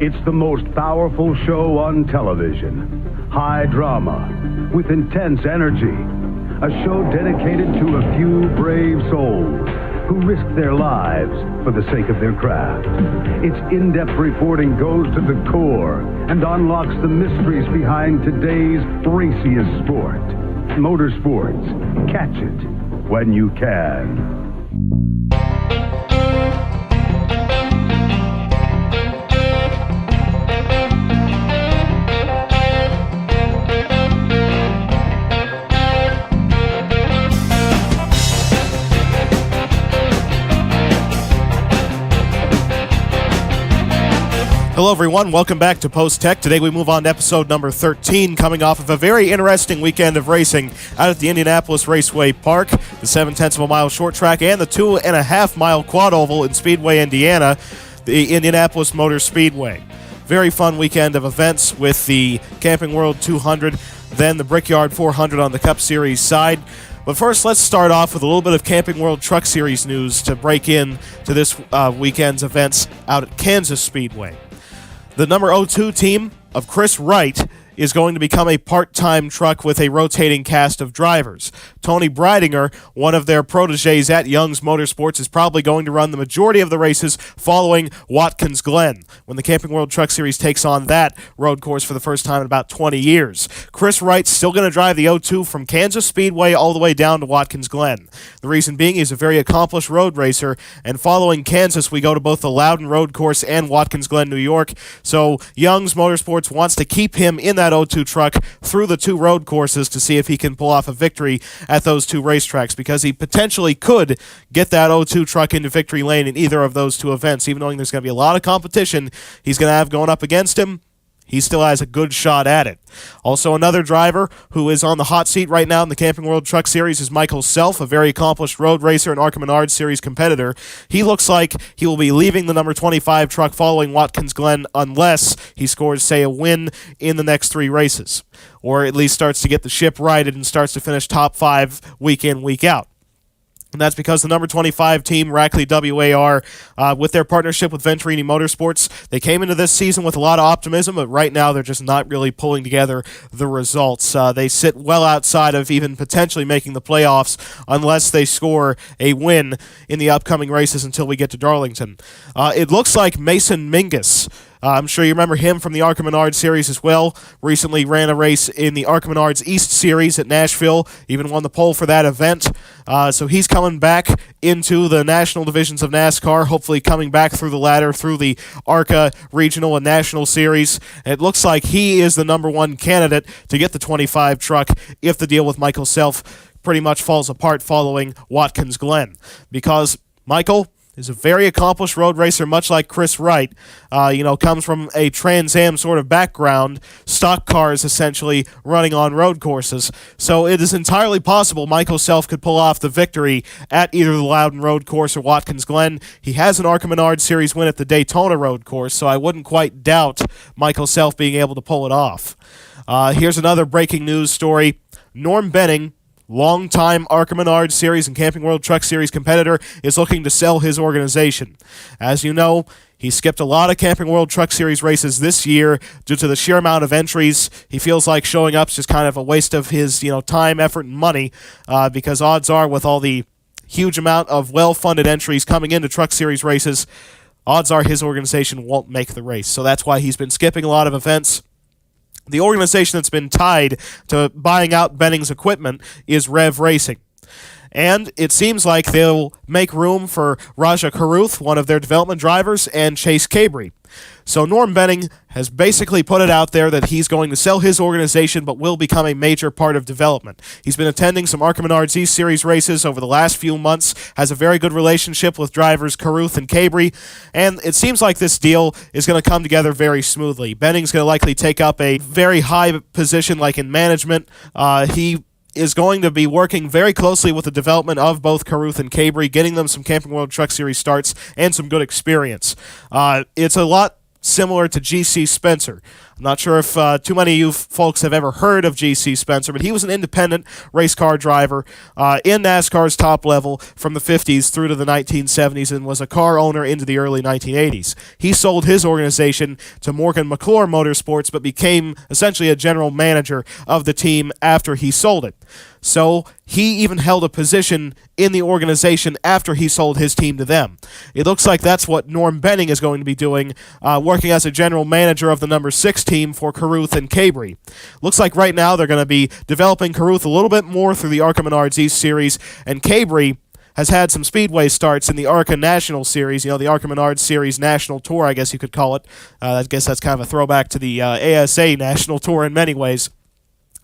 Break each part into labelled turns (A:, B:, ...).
A: It's the most powerful show on television. High drama with intense energy. A show dedicated to a few brave souls who risk their lives for the sake of their craft. Its in-depth reporting goes to the core and unlocks the mysteries behind today's raciest sport. Motorsports. Catch it when you can.
B: Hello everyone, welcome back to Post Tech. Today we move on to episode number 13, coming off of a very interesting weekend of racing out at the Indianapolis Raceway Park, the 0.7 of a mile short track, and the 2.5 mile quad oval in Speedway, Indiana, the Indianapolis Motor Speedway. Very fun weekend of events with the Camping World 200, then the Brickyard 400 on the Cup Series side. But first, let's start off with a little bit of Camping World Truck Series news to break in to this weekend's events out at Kansas Speedway. The number 02 team of Chris Wright is going to become a part-time truck with a rotating cast of drivers. Tony Breidinger, one of their proteges at Young's Motorsports, is probably going to run the majority of the races following Watkins Glen, when the Camping World Truck Series takes on that road course for the first time in about 20 years. Chris Wright's still going to drive the 02 from Kansas Speedway all the way down to Watkins Glen. The reason being he's a very accomplished road racer, and following Kansas we go to both the Loudon Road Course and Watkins Glen, New York, so Young's Motorsports wants to keep him in that 02 truck through the two road courses to see if he can pull off a victory at those two racetracks, because he potentially could get that 02 truck into victory lane in either of those two events. Even knowing there's going to be a lot of competition he's going to have going up against him, he still has a good shot at it. Also, another driver who is on the hot seat right now in the Camping World Truck Series is Michael Self, a very accomplished road racer and ARCA Menard Series competitor. He looks like he will be leaving the number 25 truck following Watkins Glen unless he scores, say, a win in the next three races, or at least starts to get the ship righted and starts to finish top 5 week in, week out. And that's because the number 25 team, Rackley WAR, with their partnership with Venturini Motorsports, they came into this season with a lot of optimism, but right now they're just not really pulling together the results. They sit well outside of even potentially making the playoffs unless they score a win in the upcoming races until we get to Darlington. It looks like Mason Mingus, I'm sure you remember him from the ARCA Menard Series as well. Recently ran a race in the ARCA Menards East Series at Nashville, even won the pole for that event. So he's coming back into the national divisions of NASCAR, hopefully coming back through the ladder, through the ARCA Regional and National Series. It looks like he is the number one candidate to get the 25 truck if the deal with Michael Self pretty much falls apart following Watkins Glen. Because Michael is a very accomplished road racer, much like Chris Wright. Comes from a Trans Am sort of background, stock cars essentially running on road courses. So it is entirely possible Michael Self could pull off the victory at either the Loudon Road Course or Watkins Glen. He has an ARCA Menard Series win at the Daytona Road Course, so I wouldn't quite doubt Michael Self being able to pull it off. Here's another breaking news story. Norm Benning, longtime ARCA Menard Series and Camping World Truck Series competitor, is looking to sell his organization. As you know, he skipped a lot of Camping World Truck Series races this year due to the sheer amount of entries. He feels like showing up is just kind of a waste of his time, effort, and money, because odds are with all the huge amount of well-funded entries coming into Truck Series races, odds are his organization won't make the race. So that's why he's been skipping a lot of events. The organization that's been tied to buying out Benning's equipment is Rev Racing. And it seems like they'll make room for Raja Karuth, one of their development drivers, and Chase Cabry. So Norm Benning has basically put it out there that he's going to sell his organization but will become a major part of development. He's been attending some ARCA Menards East Series races over the last few months, has a very good relationship with drivers Karuth and Cabry, and it seems like this deal is going to come together very smoothly. Benning's going to likely take up a very high position like in management. He is going to be working very closely with the development of both Karuth and Cabry, getting them some Camping World Truck Series starts and some good experience. It's a lot similar to GC Spencer. I'm not sure if too many of you folks have ever heard of G.C. Spencer, but he was an independent race car driver in NASCAR's top level from the 50s through to the 1970s and was a car owner into the early 1980s. He sold his organization to Morgan McClure Motorsports, but became essentially a general manager of the team after he sold it. So he even held a position in the organization after he sold his team to them. It looks like that's what Norm Benning is going to be doing, working as a general manager of the number 6 team for Carruth and Cabri. Looks like right now they're going to be developing Carruth a little bit more through the ARCA Menards East Series, and Cabri has had some Speedway starts in the ARCA National Series, the ARCA Menards Series National Tour, I guess you could call it. I guess that's kind of a throwback to the ASA National Tour in many ways.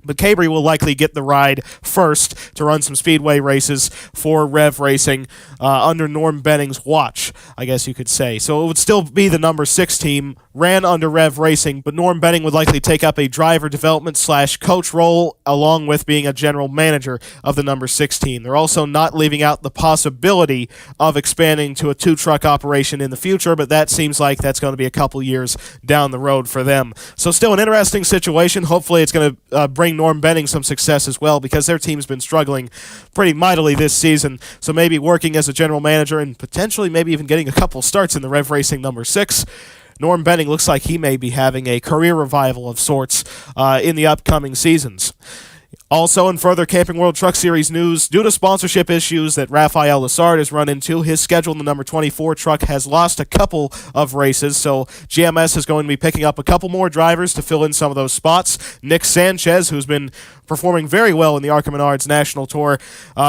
B: But Cabri will likely get the ride first to run some Speedway races for Rev Racing under Norm Benning's watch, I guess you could say. So it would still be the number 6 team, ran under Rev Racing, but Norm Benning would likely take up a driver development / coach role along with being a general manager of the number 6 team. They're also not leaving out the possibility of expanding to a 2-truck operation in the future, but that seems like that's going to be a couple years down the road for them. So still an interesting situation. Hopefully it's going to bring Norm Benning some success as well, because their team's been struggling pretty mightily this season. So maybe working as a general manager and potentially maybe even getting a couple starts in the Rev Racing number 6. Norm Benning looks like he may be having a career revival of sorts in the upcoming seasons. Also, in further Camping World Truck Series news, due to sponsorship issues that Rafael Lessard has run into, his schedule in the number 24 truck has lost a couple of races, so GMS is going to be picking up a couple more drivers to fill in some of those spots. Nick Sanchez, who's been performing very well in the ARCA Menards National Tour,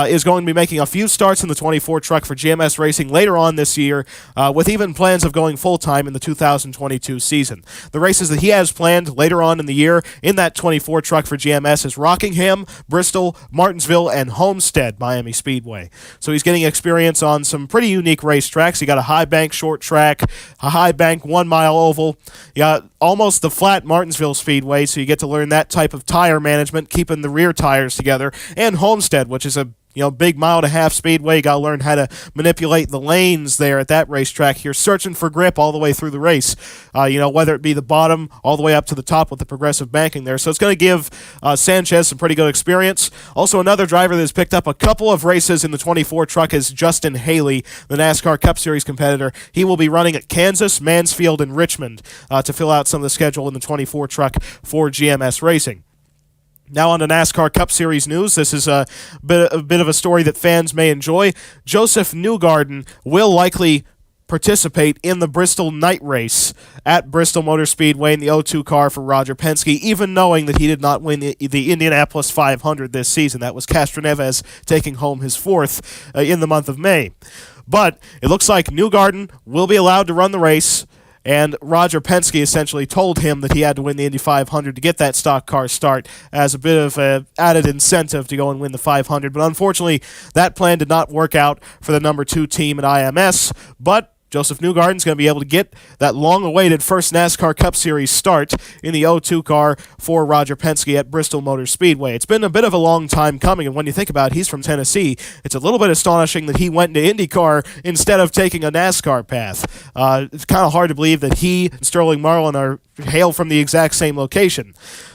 B: is going to be making a few starts in the 24 truck for GMS Racing later on this year, with even plans of going full-time in the 2022 season. The races that he has planned later on in the year in that 24 truck for GMS is Rockingham, Bristol, Martinsville, and Homestead Miami Speedway. So he's getting experience on some pretty unique racetracks. You got a high bank short track, a high bank 1 mile oval. You got almost the flat Martinsville Speedway, so you get to learn that type of tire management, keeping the rear tires together, and Homestead, which is a big 1.5 mile speedway. You got to learn how to manipulate the lanes there at that racetrack. You're searching for grip all the way through the race, whether it be the bottom all the way up to the top with the progressive banking there. So it's going to give Sanchez some pretty good experience. Also, another driver that has picked up a couple of races in the 24 truck is Justin Haley, the NASCAR Cup Series competitor. He will be running at Kansas, Mansfield, and Richmond to fill out some of the schedule in the 24 truck for GMS Racing. Now on to NASCAR Cup Series news. This is a bit of a story that fans may enjoy. Joseph Newgarden will likely participate in the Bristol night race at Bristol Motor Speedway in the 02 car for Roger Penske, even knowing that he did not win the Indianapolis 500 this season. That was Castroneves taking home his 4th in the month of May. But it looks like Newgarden will be allowed to run the race, and Roger Penske essentially told him that he had to win the Indy 500 to get that stock car start as a bit of an added incentive to go and win the 500. But unfortunately, that plan did not work out for the number 2 team at IMS, but Joseph Newgarden's going to be able to get that long-awaited first NASCAR Cup Series start in the 02 car for Roger Penske at Bristol Motor Speedway. It's been a bit of a long time coming, and when you think about it, he's from Tennessee. It's a little bit astonishing that he went into IndyCar instead of taking a NASCAR path. It's kind of hard to believe that he and Sterling Marlin hail from the exact same location.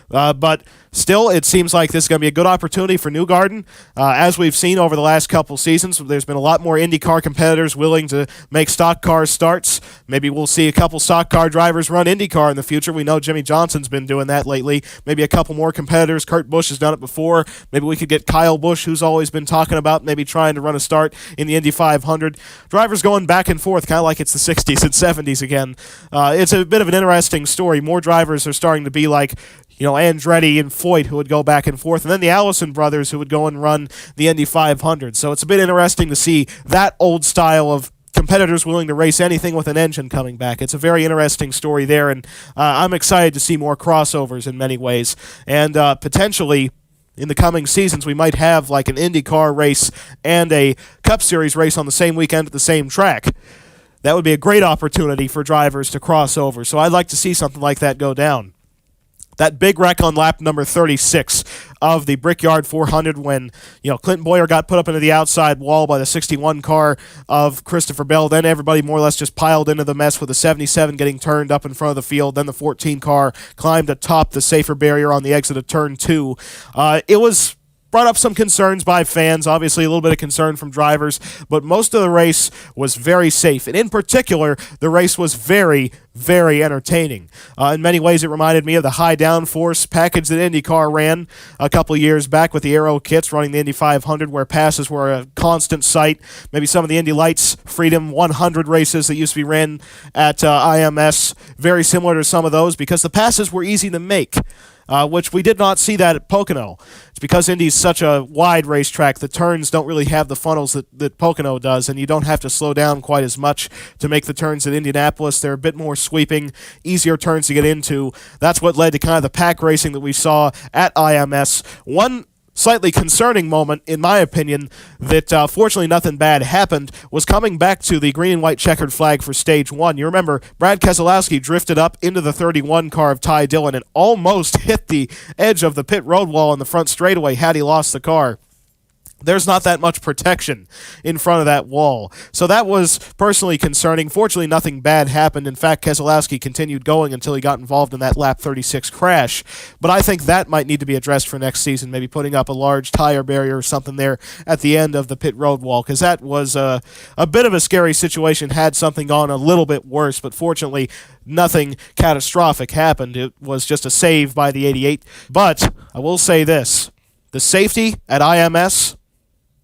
B: But still, it seems like this is going to be a good opportunity for Newgarden. As we've seen over the last couple seasons, there's been a lot more IndyCar competitors willing to make stock car starts. Maybe we'll see a couple stock car drivers run IndyCar in the future. We know Jimmy Johnson's been doing that lately. Maybe a couple more competitors. Kurt Busch has done it before. Maybe we could get Kyle Busch, who's always been talking about maybe trying to run a start in the Indy 500. Drivers going back and forth, kind of like it's the 60s and 70s again. It's a bit of an interesting story. More drivers are starting to be like Andretti and Foyt, who would go back and forth, and then the Allison brothers, who would go and run the Indy 500. So it's a bit interesting to see that old style of competitors willing to race anything with an engine coming back. It's a very interesting story there, and I'm excited to see more crossovers in many ways. And potentially, in the coming seasons, we might have like an IndyCar race and a Cup Series race on the same weekend at the same track. That would be a great opportunity for drivers to cross over. So I'd like to see something like that go down. That big wreck on lap number 36 of the Brickyard 400 when, Clinton Boyer got put up into the outside wall by the 61 car of Christopher Bell. Then everybody more or less just piled into the mess with the 77 getting turned up in front of the field. Then the 14 car climbed atop the safer barrier on the exit of turn 2. It was brought up some concerns by fans, obviously a little bit of concern from drivers, but most of the race was very safe. And in particular, the race was very, very entertaining. In many ways, it reminded me of the high downforce package that IndyCar ran a couple years back with the Aero kits running the Indy 500, where passes were a constant sight. Maybe some of the Indy Lights Freedom 100 races that used to be ran at IMS, very similar to some of those because the passes were easy to make. Which we did not see that at Pocono. It's because Indy's such a wide racetrack, the turns don't really have the funnels that Pocono does, and you don't have to slow down quite as much to make the turns at Indianapolis. They're a bit more sweeping, easier turns to get into. That's what led to kind of the pack racing that we saw at IMS. One slightly concerning moment, in my opinion, that fortunately nothing bad happened, was coming back to the green and white checkered flag for stage 1. You remember, Brad Keselowski drifted up into the 31 car of Ty Dillon and almost hit the edge of the pit road wall in the front straightaway had he lost the car. There's not that much protection in front of that wall. So that was personally concerning. Fortunately, nothing bad happened. In fact, Keselowski continued going until he got involved in that lap 36 crash. But I think that might need to be addressed for next season, maybe putting up a large tire barrier or something there at the end of the pit road wall, because that was a bit of a scary situation had something gone a little bit worse. But fortunately, nothing catastrophic happened. It was just a save by the 88. But I will say this. The safety at IMS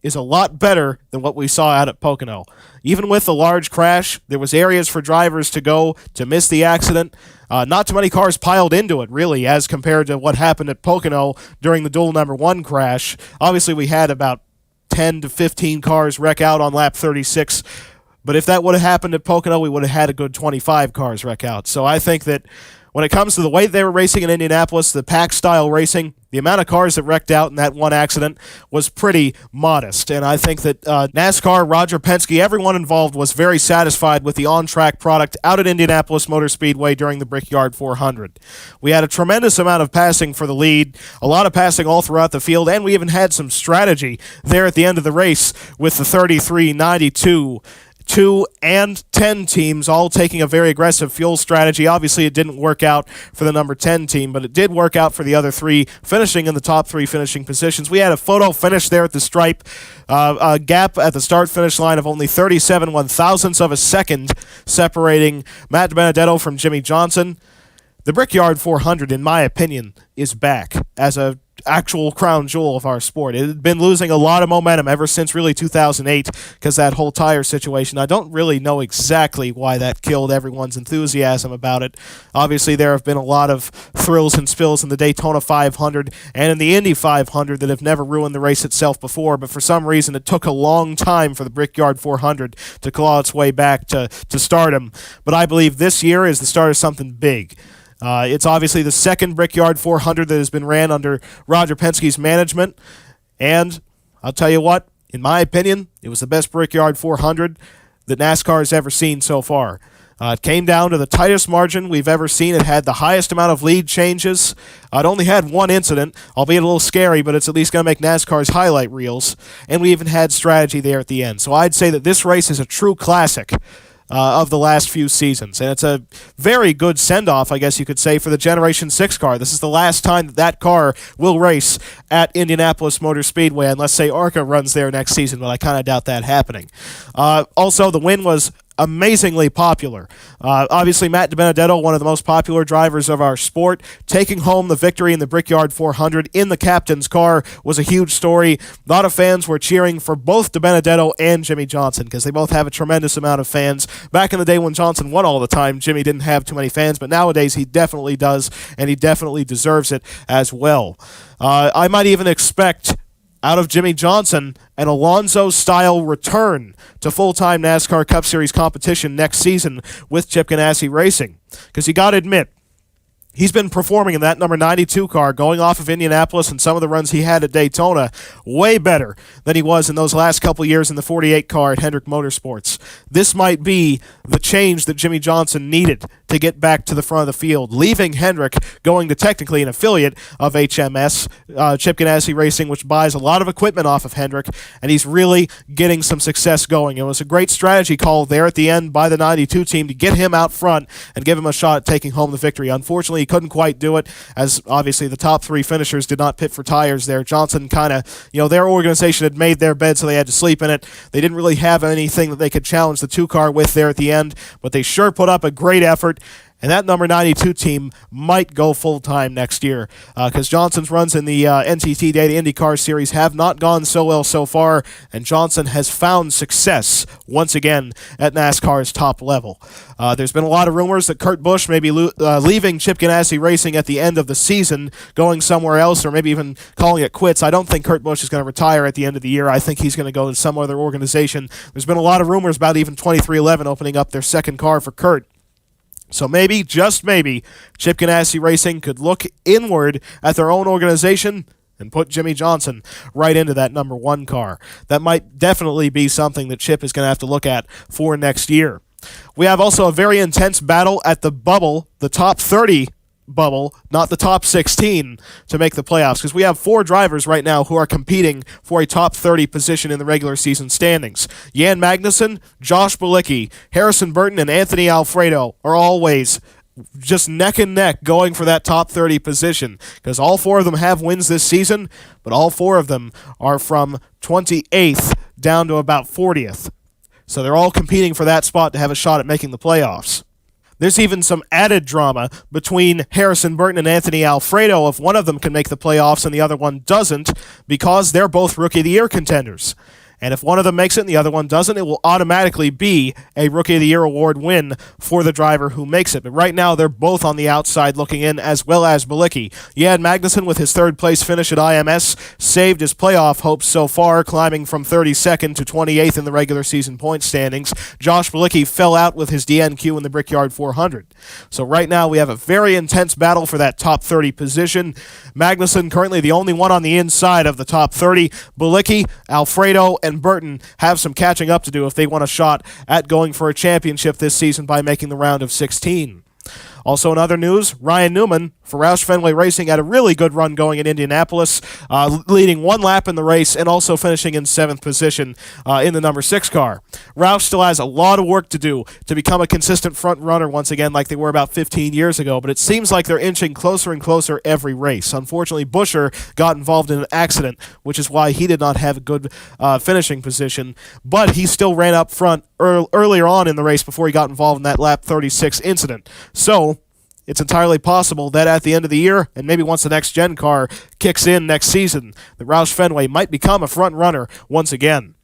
B: is a lot better than what we saw out at Pocono. Even with the large crash, there was areas for drivers to go to miss the accident. Not too many cars piled into it, really, as compared to what happened at Pocono during the dual number 1 crash. Obviously, we had about 10 to 15 cars wreck out on lap 36. But if that would have happened at Pocono, we would have had a good 25 cars wreck out. So I think that when it comes to the way they were racing in Indianapolis, the pack-style racing, the amount of cars that wrecked out in that one accident was pretty modest. And I think that NASCAR, Roger Penske, everyone involved was very satisfied with the on-track product out at Indianapolis Motor Speedway during the Brickyard 400. We had a tremendous amount of passing for the lead, a lot of passing all throughout the field, and we even had some strategy there at the end of the race with the 33, 92, 2 and 10 teams all taking a very aggressive fuel strategy. Obviously, it didn't work out for the number 10 team, but it did work out for the other 3 finishing in the top 3 finishing positions. We had a photo finish there at the stripe, a gap at the start-finish line of only 37 one-thousandths of a second separating Matt DiBenedetto from Jimmy Johnson. The Brickyard 400, in my opinion, is back as a actual crown jewel of our sport. It had been losing a lot of momentum ever since really 2008 because that whole tire situation. I don't really know exactly why that killed everyone's enthusiasm about it. Obviously, there have been a lot of thrills and spills in the Daytona 500 and in the Indy 500 that have never ruined the race itself before, but for some reason it took a long time for the Brickyard 400 to claw its way back to stardom. But I believe this year is the start of something big. It's obviously the second Brickyard 400 that has been ran under Roger Penske's management, and I'll tell you what, in my opinion, it was the best Brickyard 400 that NASCAR has ever seen so far. It came down to the tightest margin we've ever seen. It had the highest amount of lead changes. It only had one incident, albeit a little scary, but it's at least going to make NASCAR's highlight reels, and we even had strategy there at the end. So I'd say that this race is a true classic of the last few seasons. And it's a very good send-off, I guess you could say, for the Generation 6 car. This is the last time that car will race at Indianapolis Motor Speedway, unless, say, ARCA runs there next season, but I kind of doubt that happening. Also, the win was amazingly popular. Obviously, Matt DiBenedetto, one of the most popular drivers of our sport, taking home the victory in the Brickyard 400 in the captain's car was a huge story. A lot of fans were cheering for both DiBenedetto and Jimmy Johnson because they both have a tremendous amount of fans. Back in the day when Johnson won all the time, Jimmy didn't have too many fans, but nowadays he definitely does, and he definitely deserves it as well. I might even expect out of Jimmy Johnson an Alonso-style return to full-time NASCAR Cup Series competition next season with Chip Ganassi Racing. Because you got to admit, He's been performing in that number 92 car, going off of Indianapolis and some of the runs he had at Daytona, way better than he was in those last couple years in the 48 car at Hendrick Motorsports. This might be the change that Jimmie Johnson needed to get back to the front of the field, leaving Hendrick, going to technically an affiliate of HMS, Chip Ganassi Racing, which buys a lot of equipment off of Hendrick, and he's really getting some success going. It was a great strategy call there at the end by the 92 team to get him out front and give him a shot at taking home the victory. Unfortunately, he couldn't quite do it, as obviously the top three finishers did not pit for tires there. Johnson kind of, their organization had made their bed, so they had to sleep in it. They didn't really have anything that they could challenge the two-car with there at the end, but they sure put up a great effort. And that number 92 team might go full-time next year, because Johnson's runs in the NTT Data IndyCar Series have not gone so well so far, and Johnson has found success once again at NASCAR's top level. There's been a lot of rumors that Kurt Busch may be leaving Chip Ganassi Racing at the end of the season, going somewhere else, or maybe even calling it quits. I don't think Kurt Busch is going to retire at the end of the year. I think he's going to go to some other organization. There's been a lot of rumors about even 2311 opening up their second car for Kurt. So maybe, just maybe, Chip Ganassi Racing could look inward at their own organization and put Jimmie Johnson right into that number one car. That might definitely be something that Chip is going to have to look at for next year. We have also a very intense battle at the bubble, the top 30 bubble, not the top 16, to make the playoffs, because we have 4 drivers right now who are competing for a top 30 position in the regular season standings. Jan Magnussen, Josh Bilicki, Harrison Burton, and Anthony Alfredo are always just neck and neck going for that top 30 position, because all 4 of them have wins this season, but all 4 of them are from 28th down to about 40th. So they're all competing for that spot to have a shot at making the playoffs. There's even some added drama between Harrison Burton and Anthony Alfredo if one of them can make the playoffs and the other one doesn't, because they're both Rookie of the Year contenders. And if one of them makes it and the other one doesn't, it will automatically be a Rookie of the Year award win for the driver who makes it. But right now, they're both on the outside looking in, as well as Bilicki. Jan Magnussen, with his third-place finish at IMS, saved his playoff hopes so far, climbing from 32nd to 28th in the regular season point standings. Josh Bilicki fell out with his DNQ in the Brickyard 400. So right now, we have a very intense battle for that top 30 position. Magnussen currently the only one on the inside of the top 30. Bilicki, Alfredo, and Burton have some catching up to do if they want a shot at going for a championship this season by making the round of 16. Also in other news, Ryan Newman for Roush Fenway Racing had a really good run going in Indianapolis, leading 1 lap in the race and also finishing in 7th position in the number 6 car. Roush still has a lot of work to do to become a consistent front runner once again like they were about 15 years ago, but it seems like they're inching closer and closer every race. Unfortunately, Buescher got involved in an accident, which is why he did not have a good finishing position, but he still ran up front earlier on in the race before he got involved in that lap 36 incident. So it's entirely possible that at the end of the year, and maybe once the next-gen car kicks in next season, the Roush Fenway might become a front runner once again.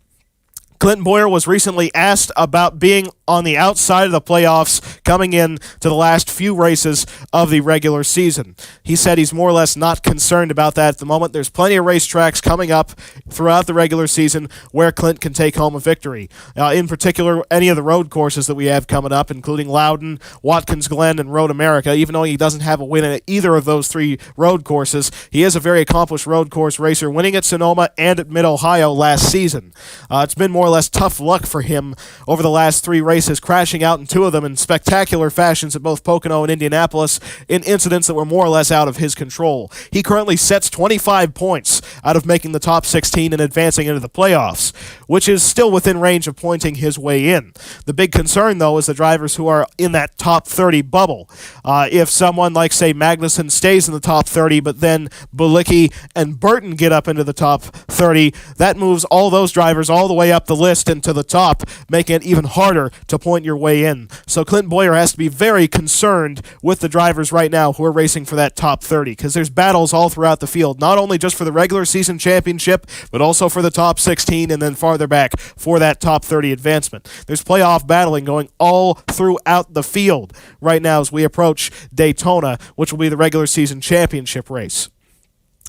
B: Clinton Boyer was recently asked about being on the outside of the playoffs coming in to the last few races of the regular season. He said he's more or less not concerned about that at the moment. There's plenty of racetracks coming up throughout the regular season where Clint can take home a victory. In particular, any of the road courses that we have coming up, including Loudon, Watkins Glen, and Road America. Even though he doesn't have a win at either of those 3 road courses, he is a very accomplished road course racer, winning at Sonoma and at Mid-Ohio last season. It's been more or less tough luck for him over the last 3 races, crashing out in 2 of them in spectacular fashions at both Pocono and Indianapolis in incidents that were more or less out of his control. He currently sets 25 points out of making the top 16 and advancing into the playoffs, which is still within range of pointing his way in. The big concern, though, is the drivers who are in that top 30 bubble. If someone like, say, Magnussen stays in the top 30, but then Bilicki and Burton get up into the top 30, that moves all those drivers all the way up the list and to the top, making it even harder to point your way in. So Clinton Boyer has to be very concerned with the drivers right now who are racing for that top 30, because there's battles all throughout the field, not only just for the regular season championship, but also for the top 16 and then farther back for that top 30 advancement. There's playoff battling going all throughout the field right now as we approach Daytona, which will be the regular season championship race.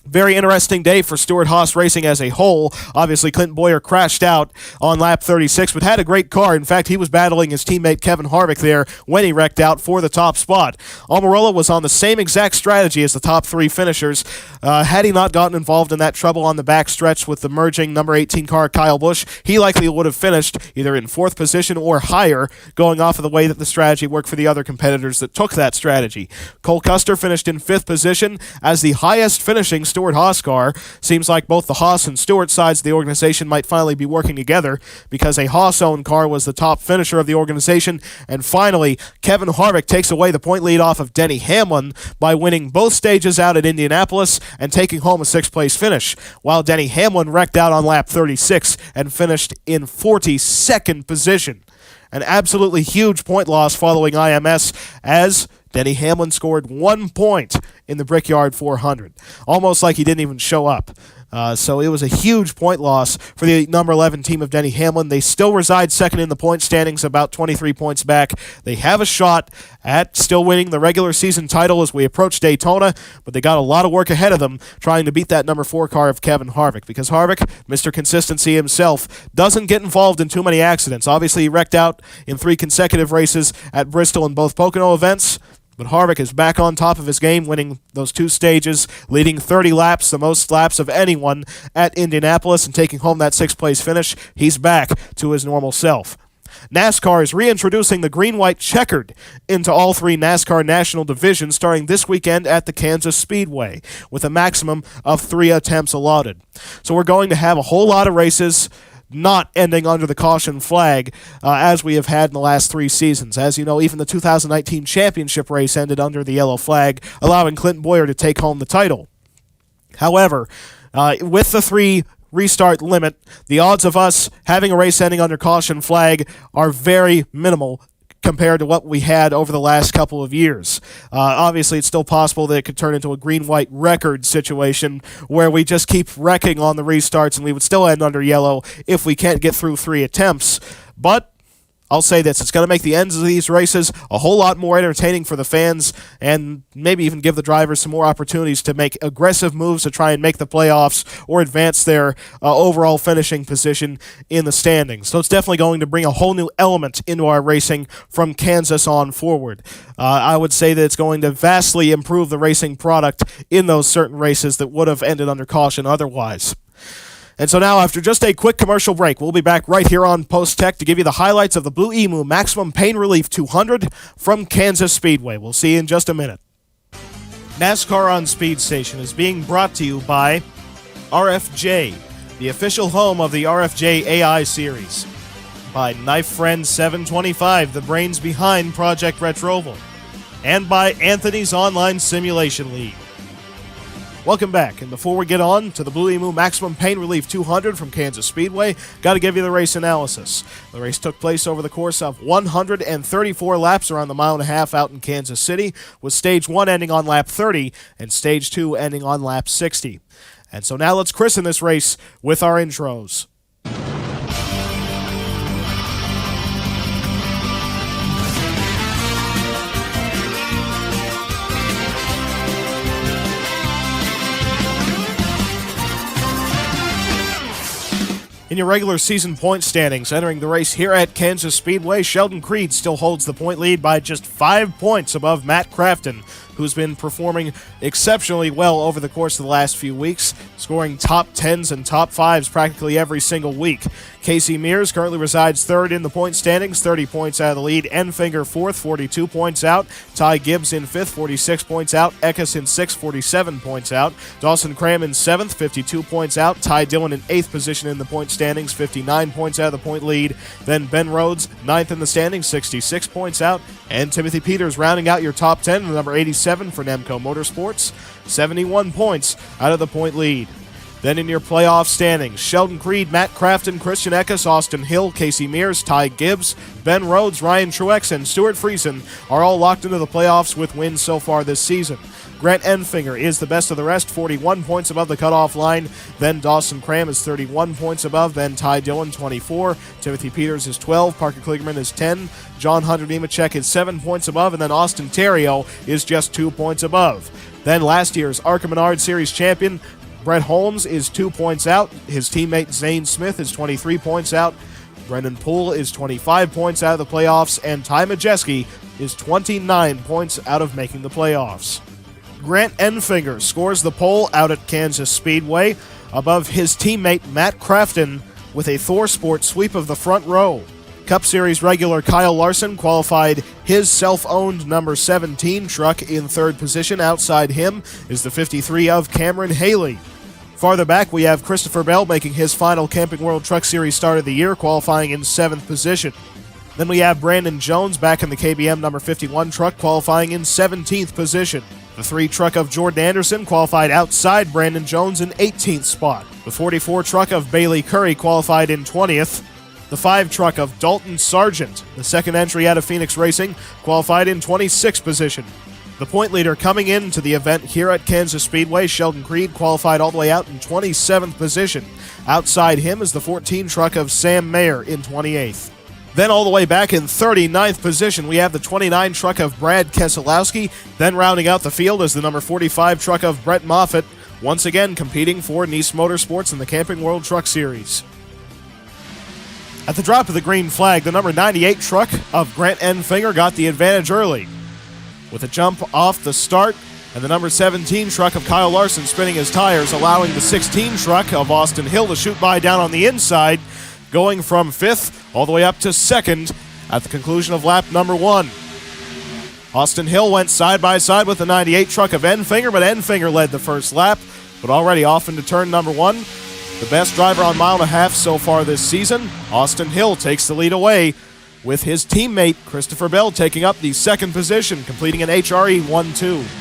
B: Very interesting day for Stewart-Haas Racing as a whole. Obviously, Clinton Boyer crashed out on lap 36, but had a great car. In fact, he was battling his teammate Kevin Harvick there when he wrecked out for the top spot. Almirola was on the same exact strategy as the top three finishers. Had he not gotten involved in that trouble on the backstretch with the merging number 18 car Kyle Busch, he likely would have finished either in fourth position or higher, going off of the way that the strategy worked for the other competitors that took that strategy. Cole Custer finished in fifth position as the highest finishing Stewart-Haas car. Seems like both the Haas and Stewart sides of the organization might finally be working together, because a Haas-owned car was the top finisher of the organization. And finally, Kevin Harvick takes away the point lead off of Denny Hamlin by winning both stages out at Indianapolis and taking home a sixth-place finish, while Denny Hamlin wrecked out on lap 36 and finished in 42nd position. An absolutely huge point loss following IMS, as Denny Hamlin scored 1 point in the Brickyard 400. Almost like he didn't even show up. So it was a huge point loss for the number 11 team of Denny Hamlin. They still reside second in the point standings, about 23 points back. They have a shot at still winning the regular season title as we approach Daytona, but they got a lot of work ahead of them trying to beat that number 4 car of Kevin Harvick, because Harvick, Mr. Consistency himself, doesn't get involved in too many accidents. Obviously, he wrecked out in 3 consecutive races at Bristol and both Pocono events, but Harvick is back on top of his game, winning those 2 stages, leading 30 laps, the most laps of anyone at Indianapolis, and taking home that 6th-place finish. He's back to his normal self. NASCAR is reintroducing the green-white checkered into all 3 NASCAR national divisions starting this weekend at the Kansas Speedway, with a maximum of 3 attempts allotted. So we're going to have a whole lot of races not ending under the caution flag, as we have had in the last 3 seasons. As you know, even the 2019 championship race ended under the yellow flag, allowing Clinton Boyer to take home the title. However, with the 3 restart limit, the odds of us having a race ending under caution flag are very minimal compared to what we had over the last couple of years. Obviously, it's still possible that it could turn into a green-white record situation where we just keep wrecking on the restarts and we would still end under yellow if we can't get through 3 attempts. But I'll say this, it's going to make the ends of these races a whole lot more entertaining for the fans, and maybe even give the drivers some more opportunities to make aggressive moves to try and make the playoffs or advance their overall finishing position in the standings. So it's definitely going to bring a whole new element into our racing from Kansas on forward. I would say that it's going to vastly improve the racing product in those certain races that would have ended under caution otherwise. And so now, after just a quick commercial break, we'll be back right here on Post Tech to give you the highlights of the Blue Emu Maximum Pain Relief 200 from Kansas Speedway. We'll see you in just a minute. NASCAR on Speed Station is being brought to you by RFJ, the official home of the RFJ AI series. By Knife Friend 725, the brains behind Project Retroval. And by Anthony's Online Simulation League. Welcome back, and before we get on to the Blue Emu Maximum Pain Relief 200 from Kansas Speedway, got to give you the race analysis. The race took place over the course of 134 laps around the 1.5 miles out in Kansas City, with Stage 1 ending on lap 30 and Stage 2 ending on lap 60. And so now let's christen this race with our intros. In your regular season point standings, entering the race here at Kansas Speedway, Sheldon Creed still holds the point lead by just 5 points above Matt Crafton, who's been performing exceptionally well over the course of the last few weeks, scoring top 10s and top 5s practically every single week. Casey Mears currently resides 3rd in the point standings, 30 points out of the lead. Enfinger 4th, 42 points out. Ty Gibbs in 5th, 46 points out. Eckes in 6th, 47 points out. Dawson Cram in 7th, 52 points out. Ty Dillon in 8th position in the point standings, 59 points out of the point lead. Then Ben Rhodes, 9th in the standings, 66 points out. And Timothy Peters rounding out your top 10, the number 87 for Nemco Motorsports, 71 points out of the point lead. Then in your playoff standings, Sheldon Creed, Matt Crafton, Christian Eckes, Austin Hill, Casey Mears, Ty Gibbs, Ben Rhodes, Ryan Truex, and Stuart Friesen are all locked into the playoffs with wins so far this season. Grant Enfinger is the best of the rest, 41 points above the cutoff line. Then Dawson Cram is 31 points above. Then Ty Dillon, 24. Timothy Peters is 12. Parker Kligerman is 10. John Hunter Nemechek is 7 points above. And then Austin Theriault is just 2 points above. Then last year's Arca Menard Series champion, Brett Holmes, is 2 points out. His teammate Zane Smith is 23 points out. Brendan Poole is 25 points out of the playoffs. And Ty Majeski is 29 points out of making the playoffs. Grant Enfinger scores the pole out at Kansas Speedway above his teammate Matt Crafton with a Thor Sport sweep of the front row. Cup Series regular Kyle Larson qualified his self-owned number 17 truck in third position. Outside him is the 53 of Cameron Haley. Farther back, we have Christopher Bell making his final Camping World Truck Series start of the year, qualifying in 7th position. Then we have Brandon Jones back in the KBM number 51 truck, qualifying in 17th position. The 3 truck of Jordan Anderson qualified outside Brandon Jones in 18th spot. The 44 truck of Bailey Curry qualified in 20th. The 5 truck of Dalton Sargent, the second entry out of Phoenix Racing, qualified in 26th position. The point leader coming into the event here at Kansas Speedway, Sheldon Creed, qualified all the way out in 27th position. Outside him is the 14 truck of Sam Mayer in 28th. Then all the way back in 39th position, we have the 29 truck of Brad Keselowski. Then rounding out the field is the number 45 truck of Brett Moffitt, once again competing for Nice Motorsports in the Camping World Truck Series. At the drop of the green flag, the number 98 truck of Grant Enfinger got the advantage early, with a jump off the start, and the number 17 truck of Kyle Larson spinning his tires, allowing the 16 truck of Austin Hill to shoot by down on the inside, going from 5th all the way up to 2nd at the conclusion of lap number 1. Austin Hill went side by side with the 98 truck of Enfinger, but Enfinger led the first lap, but already off into turn number 1. The best driver on mile and a half so far this season, Austin Hill takes the lead away, with his teammate Christopher Bell taking up the 2nd position, completing an HRE 1-2.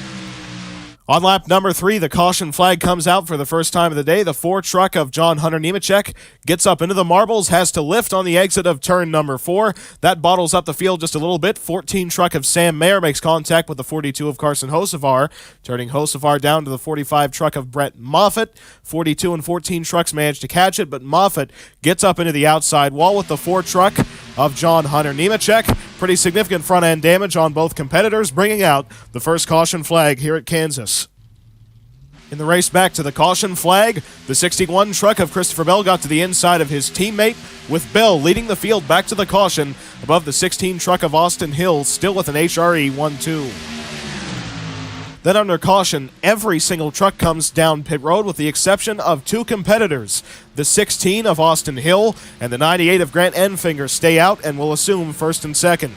B: On lap number 3, the caution flag comes out for the first time of the day. The 4 truck of John Hunter Nemechek gets up into the marbles, has to lift on the exit of turn number 4. That bottles up the field just a little bit. 14 truck of Sam Mayer makes contact with the 42 of Carson Hocevar, turning Hocevar down to the 45 truck of Brett Moffitt. 42 and 14 trucks manage to catch it, but Moffitt gets up into the outside wall with the 4 truck of John Hunter Nemechek. Pretty significant front-end damage on both competitors, bringing out the first caution flag here at Kansas. In the race back to the caution flag, the 61 truck of Christopher Bell got to the inside of his teammate, with Bell leading the field back to the caution above the 16 truck of Austin Hill, still with an HRE 1-2. Then under caution, every single truck comes down pit road with the exception of 2 competitors. The 16 of Austin Hill and the 98 of Grant Enfinger stay out and will assume 1st and 2nd.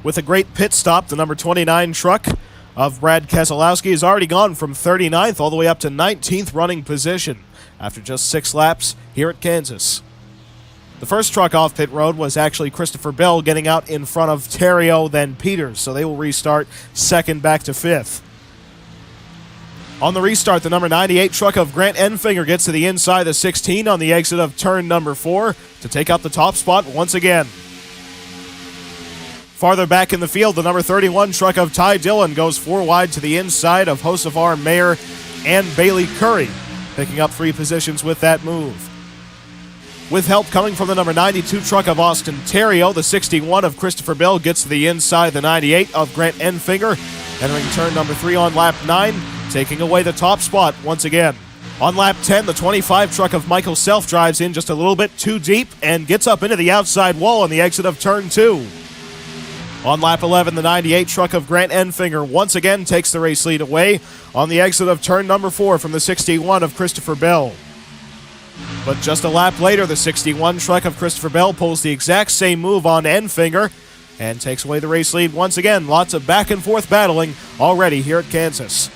B: With a great pit stop, the number 29 truck of Brad Keselowski has already gone from 39th all the way up to 19th running position after just 6 laps here at Kansas. The first truck off pit road was actually Christopher Bell getting out in front of Theriault, then Peters, so they will restart 2nd back to 5th. On the restart, the number 98 truck of Grant Enfinger gets to the inside of the 16 on the exit of turn number 4 to take out the top spot once again. Farther back in the field, the number 31 truck of Ty Dillon goes 4 wide to the inside of Hocevar, Mayer, and Bailey Curry, picking up 3 positions with that move. With help coming from the number 92 truck of Austin Theriault, the 61 of Christopher Bell gets to the inside, the 98 of Grant Enfinger, entering turn number 3 on lap 9, taking away the top spot once again. On lap 10, the 25 truck of Michael Self drives in just a little bit too deep and gets up into the outside wall on the exit of turn 2. On lap 11, the 98 truck of Grant Enfinger once again takes the race lead away on the exit of turn number 4 from the 61 of Christopher Bell. But just a lap later, the 61 truck of Christopher Bell pulls the exact same move on Enfinger and takes away the race lead once again. Lots of back and forth battling already here at Kansas.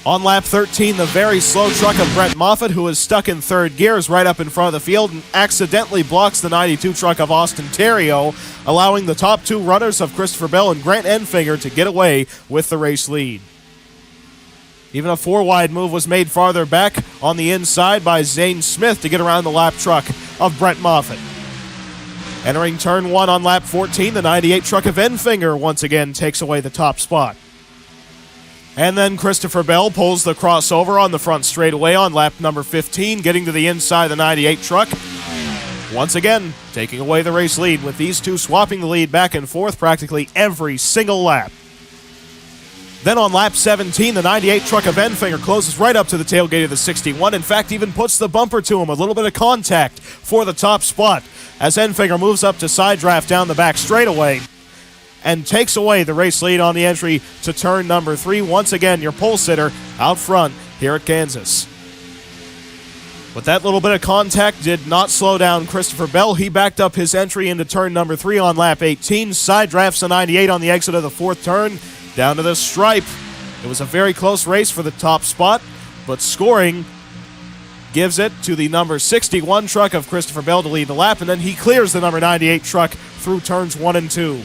B: On lap 13, the very slow truck of Brett Moffitt, who is stuck in 3rd gear, is right up in front of the field and accidentally blocks the 92 truck of Austin Theriault, allowing the top 2 runners of Christopher Bell and Grant Enfinger to get away with the race lead. Even a 4-wide move was made farther back on the inside by Zane Smith to get around the lap truck of Brent Moffitt. Entering turn 1 on lap 14, the 98 truck of Enfinger once again takes away the top spot. And then Christopher Bell pulls the crossover on the front straightaway on lap number 15, getting to the inside of the 98 truck. Once again, taking away the race lead, with these two swapping the lead back and forth practically every single lap. Then on lap 17, the 98 truck of Enfinger closes right up to the tailgate of the 61. In fact, even puts the bumper to him. A little bit of contact for the top spot as Enfinger moves up to side draft down the back straightaway and takes away the race lead on the entry to turn number 3. Once again, your pole sitter out front here at Kansas. But that little bit of contact did not slow down Christopher Bell. He backed up his entry into turn number 3 on lap 18. Side drafts the 98 on the exit of the 4th turn. Down to the stripe. It was a very close race for the top spot, but scoring gives it to the number 61 truck of Christopher Bell to lead the lap, and then he clears the number 98 truck through turns 1 and 2.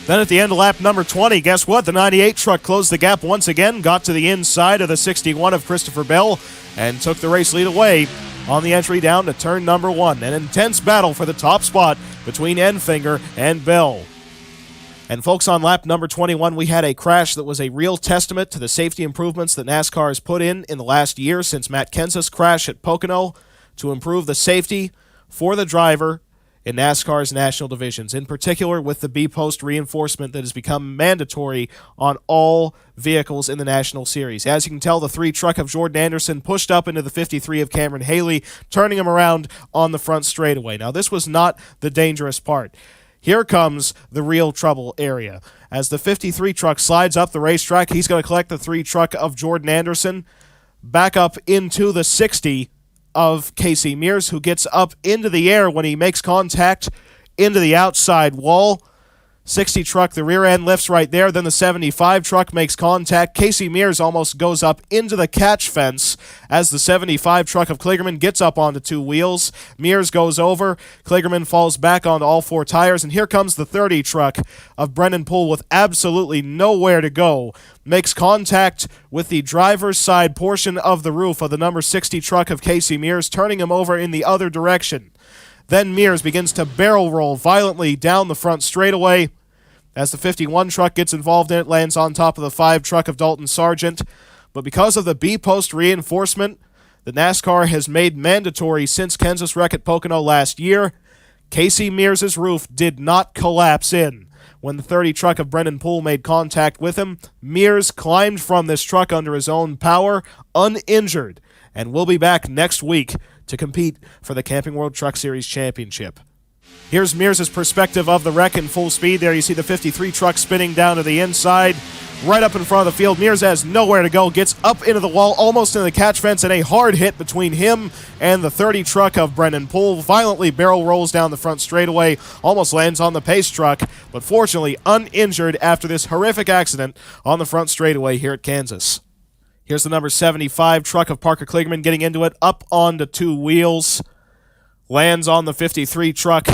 B: Then at the end of lap number 20, guess what? The 98 truck closed the gap once again, got to the inside of the 61 of Christopher Bell, and took the race lead away on the entry down to turn number 1. An intense battle for the top spot between Enfinger and Bell. And folks, on lap number 21, we had a crash that was a real testament to the safety improvements that NASCAR has put in the last year since Matt Kenseth's crash at Pocono to improve the safety for the driver in NASCAR's national divisions, in particular with the B-post reinforcement that has become mandatory on all vehicles in the National Series. As you can tell, the 3 truck of Jordan Anderson pushed up into the 53 of Cameron Haley, turning him around on the front straightaway. Now, this was not the dangerous part. Here comes the real trouble area. As the 53 truck slides up the racetrack, he's going to collect the 3 truck of Jordan Anderson back up into the 60 of Casey Mears, who gets up into the air when he makes contact into the outside wall. 60 truck, the rear end lifts right there. Then the 75 truck makes contact. Casey Mears almost goes up into the catch fence as the 75 truck of Kligerman gets up onto 2 wheels. Mears goes over. Kligerman falls back onto all 4 tires. And here comes the 30 truck of Brendan Poole with absolutely nowhere to go. Makes contact with the driver's side portion of the roof of the number 60 truck of Casey Mears, turning him over in the other direction. Then Mears begins to barrel roll violently down the front straightaway. As the 51 truck gets involved in it, lands on top of the 5 truck of Dalton Sargent. But because of the B-post reinforcement that NASCAR has made mandatory since Kenseth's wreck at Pocono last year, Casey Mears' roof did not collapse in. When the 30 truck of Brendan Poole made contact with him, Mears climbed from this truck under his own power, uninjured, and will be back next week to compete for the Camping World Truck Series Championship. Here's Mears' perspective of the wreck in full speed. There you see the 53 truck spinning down to the inside, right up in front of the field. Mears has nowhere to go, gets up into the wall, almost into the catch fence, and a hard hit between him and the 30 truck of Brendan Poole. Violently barrel rolls down the front straightaway, almost lands on the pace truck, but fortunately uninjured after this horrific accident on the front straightaway here at Kansas. Here's the number 75 truck of Parker Kligerman getting into it, up onto 2 wheels. Lands on the 53 truck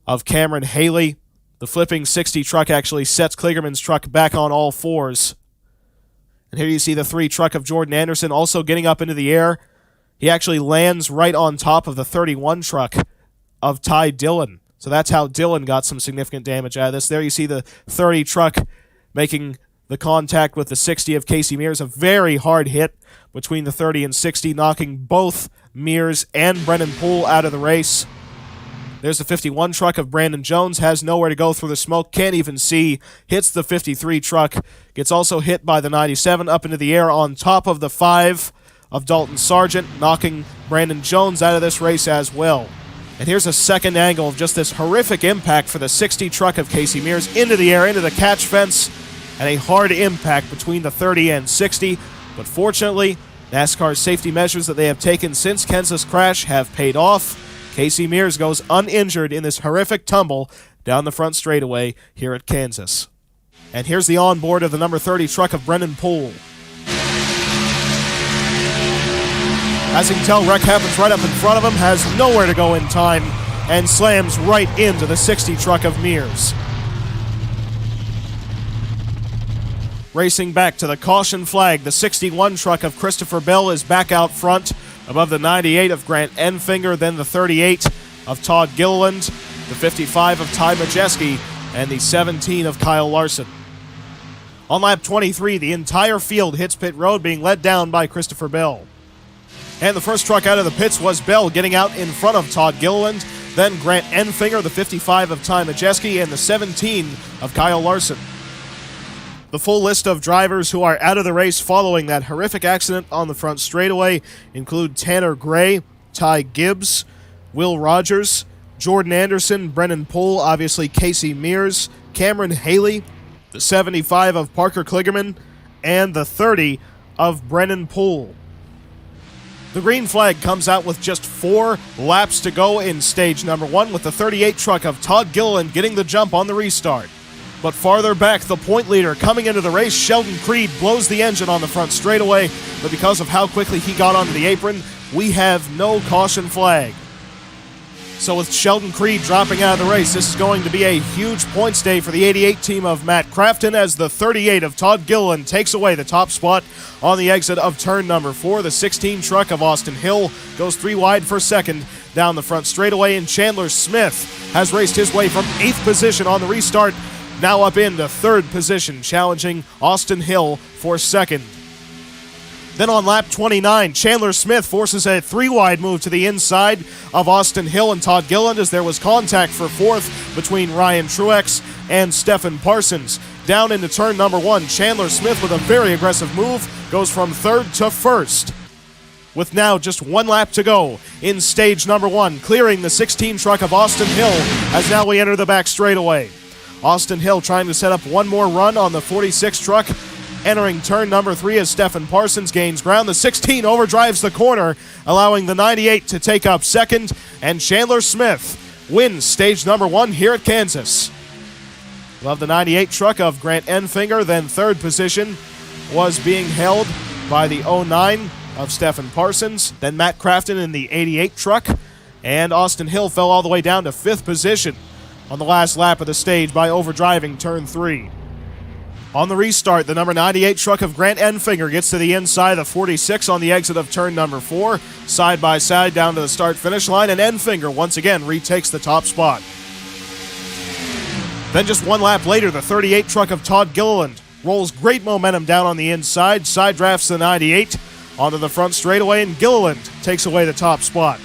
B: of Cameron Haley. The flipping 60 truck actually sets Kligerman's truck back on all 4s. And here you see the 3 truck of Jordan Anderson also getting up into the air. He actually lands right on top of the 31 truck of Ty Dillon. So that's how Dillon got some significant damage out of this. There you see the 30 truck making the contact with the 60 of Casey Mears. A very hard hit between the 30 and 60, knocking both Mears and Brendan Poole out of the race. There's the 51 truck of Brandon Jones, has nowhere to go through the smoke, can't even see, hits the 53 truck, gets also hit by the 97 up into the air on top of the 5 of Dalton Sargent, knocking Brandon Jones out of this race as well. And here's a second angle of just this horrific impact for the 60 truck of Casey Mears into the air, into the catch fence, and a hard impact between the 30 and 60. But fortunately, NASCAR's safety measures that they have taken since Kenseth's crash have paid off. Casey Mears goes uninjured in this horrific tumble down the front straightaway here at Kansas. And here's the onboard of the number 30 truck of Brendan Poole. As you can tell, wreck happens right up in front of him, has nowhere to go in time, and slams right into the 60 truck of Mears. Racing back to the caution flag, the 61 truck of Christopher Bell is back out front above the 98 of Grant Enfinger, then the 38 of Todd Gilliland, the 55 of Ty Majeski, and the 17 of Kyle Larson. On lap 23, the entire field hits pit road, being led down by Christopher Bell. And the first truck out of the pits was Bell, getting out in front of Todd Gilliland, then Grant Enfinger, the 55 of Ty Majeski, and the 17 of Kyle Larson. The full list of drivers who are out of the race following that horrific accident on the front straightaway include Tanner Gray, Ty Gibbs, Will Rogers, Jordan Anderson, Brennan Poole, obviously Casey Mears, Cameron Haley, the 75 of Parker Kligerman, and the 30 of Brennan Poole. The green flag comes out with just 4 laps to go in stage number 1, with the 38 truck of Todd Gilliland getting the jump on the restart. But farther back, the point leader coming into the race, Sheldon Creed, blows the engine on the front straightaway, but because of how quickly he got onto the apron, we have no caution flag. So with Sheldon Creed dropping out of the race, this is going to be a huge points day for the 88 team of Matt Crafton, as the 38 of Todd Gilliland takes away the top spot on the exit of turn number 4. The 16 truck of Austin Hill goes 3 wide for second down the front straightaway, and Chandler Smith has raced his way from 8th position on the restart, now up into 3rd position, challenging Austin Hill for second. Then on lap 29, Chandler Smith forces a 3-wide move to the inside of Austin Hill and Todd Gilliland, as there was contact for 4th between Ryan Truex and Stephen Parsons. Down into turn number 1, Chandler Smith with a very aggressive move goes from 3rd to 1st. With now just 1 lap to go in stage number 1, clearing the 16 truck of Austin Hill as now we enter the back straightaway. Austin Hill trying to set up one more run on the 46 truck. Entering turn number 3 as Stephen Parsons gains ground. The 16 overdrives the corner, allowing the 98 to take up second, and Chandler Smith wins stage number 1 here at Kansas. Love the 98 truck of Grant Enfinger, then 3rd position was being held by the 09 of Stephen Parsons, then Matt Crafton in the 88 truck, and Austin Hill fell all the way down to 5th position on the last lap of the stage by overdriving turn 3. On the restart, the number 98 truck of Grant Enfinger gets to the inside of 46 on the exit of turn number 4, side by side down to the start-finish line, and Enfinger once again retakes the top spot. Then just 1 lap later, the 38 truck of Todd Gilliland rolls great momentum down on the inside, side drafts the 98 onto the front straightaway, and Gilliland takes away the top spot.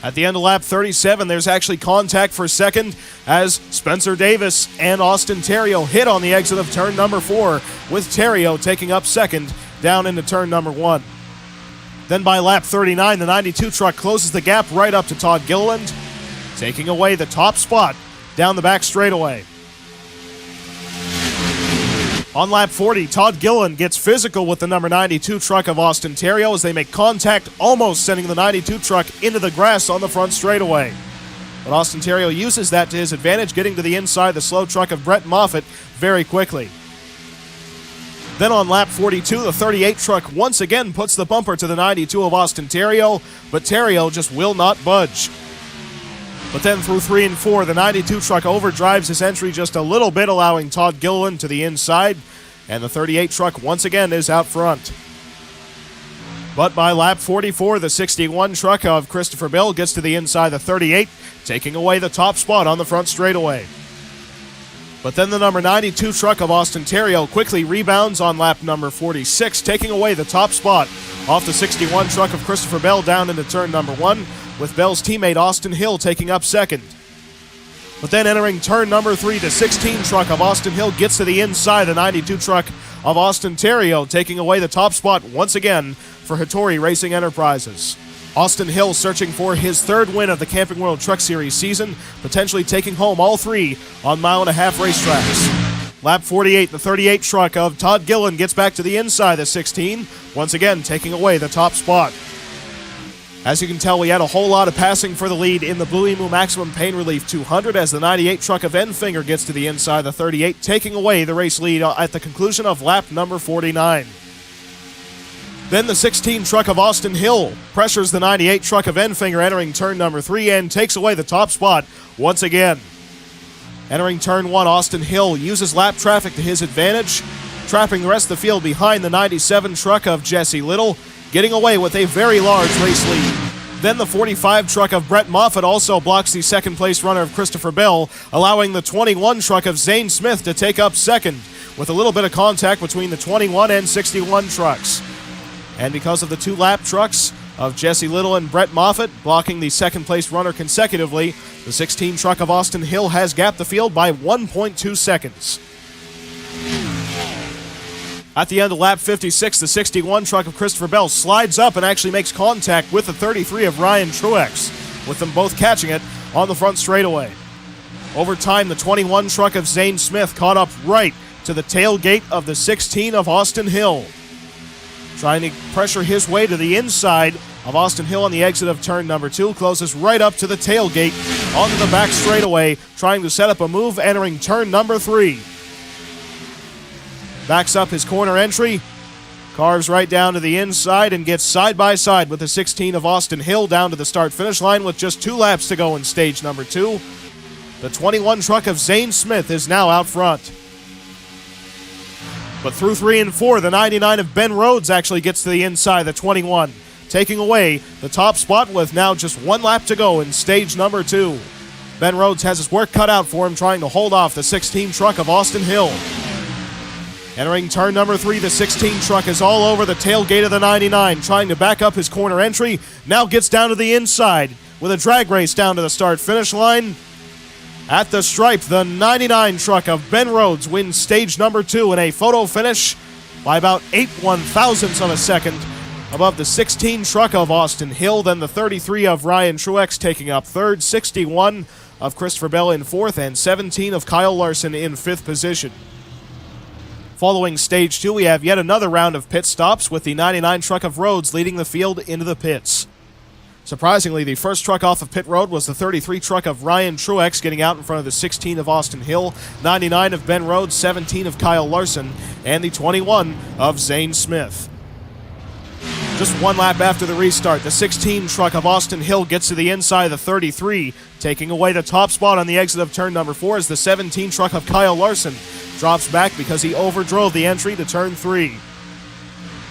B: At the end of lap 37, there's actually contact for second as Spencer Davis and Austin Theriault hit on the exit of turn number 4, with Theriault taking up second down into turn number 1. Then by lap 39, the 92 truck closes the gap right up to Todd Gilliland, taking away the top spot down the back straightaway. On lap 40, Todd Gilliland gets physical with the number 92 truck of Austin Theriault as they make contact, almost sending the 92 truck into the grass on the front straightaway. But Austin Theriault uses that to his advantage, getting to the inside the slow truck of Brett Moffitt very quickly. Then on lap 42, the 38 truck once again puts the bumper to the 92 of Austin Theriault, but Theriault just will not budge. But then through 3 and 4, the 92 truck overdrives his entry just a little bit, allowing Todd Gilliland to the inside, and the 38 truck once again is out front. But by lap 44, the 61 truck of Christopher Bell gets to the inside the 38, taking away the top spot on the front straightaway. But then the number 92 truck of Austin Theriault quickly rebounds on lap number 46, taking away the top spot off the 61 truck of Christopher Bell down into turn number 1, with Bell's teammate Austin Hill taking up second. But then entering turn number 3, the 16 truck of Austin Hill gets to the inside the 92 truck of Austin Theriault, taking away the top spot once again for Hattori Racing Enterprises. Austin Hill searching for his 3rd win of the Camping World Truck Series season, potentially taking home all 3 on mile-and-a-half racetracks. Lap 48, the 38 truck of Todd Gilliland gets back to the inside the 16, once again taking away the top spot. As you can tell, we had a whole lot of passing for the lead in the Blue Emu Maximum Pain Relief 200 as the 98 truck of Enfinger gets to the inside the 38, taking away the race lead at the conclusion of lap number 49. Then the 16 truck of Austin Hill pressures the 98 truck of Enfinger entering turn number 3 and takes away the top spot once again. Entering turn 1, Austin Hill uses lap traffic to his advantage, trapping the rest of the field behind the 97 truck of Jesse Little, getting away with a very large race lead. Then the 45 truck of Brett Moffitt also blocks the second place runner of Christopher Bell, allowing the 21 truck of Zane Smith to take up second, with a little bit of contact between the 21 and 61 trucks. And because of the two lap trucks of Jesse Little and Brett Moffitt blocking the second place runner consecutively, the 16 truck of Austin Hill has gapped the field by 1.2 seconds. At the end of lap 56, the 61 truck of Christopher Bell slides up and actually makes contact with the 33 of Ryan Truex, with them both catching it on the front straightaway. Over time, the 21 truck of Zane Smith caught up right to the tailgate of the 16 of Austin Hill, trying to pressure his way to the inside of Austin Hill on the exit of turn number 2, closes right up to the tailgate onto the back straightaway, trying to set up a move entering turn number 3. Backs up his corner entry, carves right down to the inside, and gets side by side with the 16 of Austin Hill down to the start-finish line with just 2 laps to go in stage number 2. The 21 truck of Zane Smith is now out front. But through 3 and 4, the 99 of Ben Rhodes actually gets to the inside of the 21, taking away the top spot with now just 1 lap to go in stage number 2. Ben Rhodes has his work cut out for him, trying to hold off the 16 truck of Austin Hill. Entering turn number 3, the 16 truck is all over the tailgate of the 99, trying to back up his corner entry. Now gets down to the inside with a drag race down to the start-finish line. At the stripe, the 99 truck of Ben Rhodes wins stage number 2 in a photo finish by about 8/1000ths of a second above the 16 truck of Austin Hill. Then the 33 of Ryan Truex taking up third, 61 of Christopher Bell in fourth, and 17 of Kyle Larson in fifth position. Following stage 2, we have yet another round of pit stops with the 99 truck of Rhodes leading the field into the pits. Surprisingly, the first truck off of pit road was the 33 truck of Ryan Truex, getting out in front of the 16 of Austin Hill, 99 of Ben Rhodes, 17 of Kyle Larson, and the 21 of Zane Smith. Just 1 lap after the restart, the 16 truck of Austin Hill gets to the inside of the 33, taking away the top spot on the exit of turn number 4 as the 17 truck of Kyle Larson drops back because he overdrove the entry to turn 3.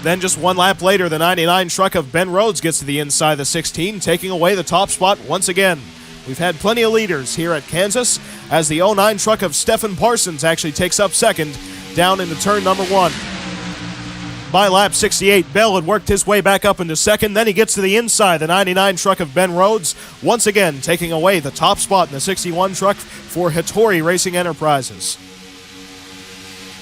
B: Then just 1 lap later, the 99 truck of Ben Rhodes gets to the inside of the 16, taking away the top spot once again. We've had plenty of leaders here at Kansas as the 09 truck of Stephen Parsons actually takes up second down into turn number 1. By lap 68, Bell had worked his way back up into second. Then he gets to the inside, the 99 truck of Ben Rhodes, once again taking away the top spot in the 61 truck for Hattori Racing Enterprises.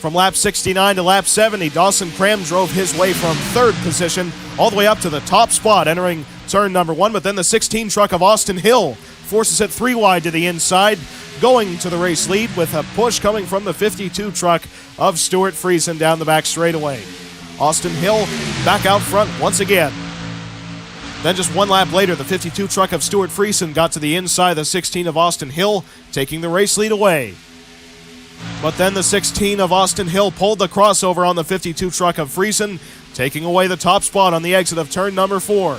B: From lap 69 to lap 70, Dawson Cram drove his way from third position all the way up to the top spot entering turn number 1, but then the 16 truck of Austin Hill forces it 3 wide to the inside, going to the race lead with a push coming from the 52 truck of Stuart Friesen down the back straightaway. Austin Hill back out front once again. Then just 1 lap later, the 52 truck of Stuart Friesen got to the inside of the 16 of Austin Hill, taking the race lead away. But then the 16 of Austin Hill pulled the crossover on the 52 truck of Friesen, taking away the top spot on the exit of turn number 4.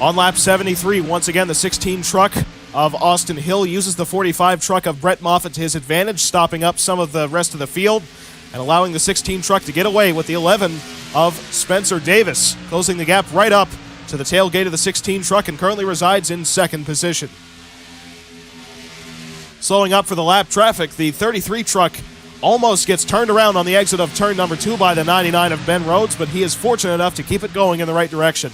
B: On lap 73, once again, the 16 truck of Austin Hill uses the 45 truck of Brett Moffitt to his advantage, stopping up some of the rest of the field and allowing the 16 truck to get away with the 11 of Spencer Davis, closing the gap right up to the tailgate of the 16 truck and currently resides in second position. Slowing up for the lap traffic, the 33 truck almost gets turned around on the exit of turn number 2 by the 99 of Ben Rhodes, but he is fortunate enough to keep it going in the right direction.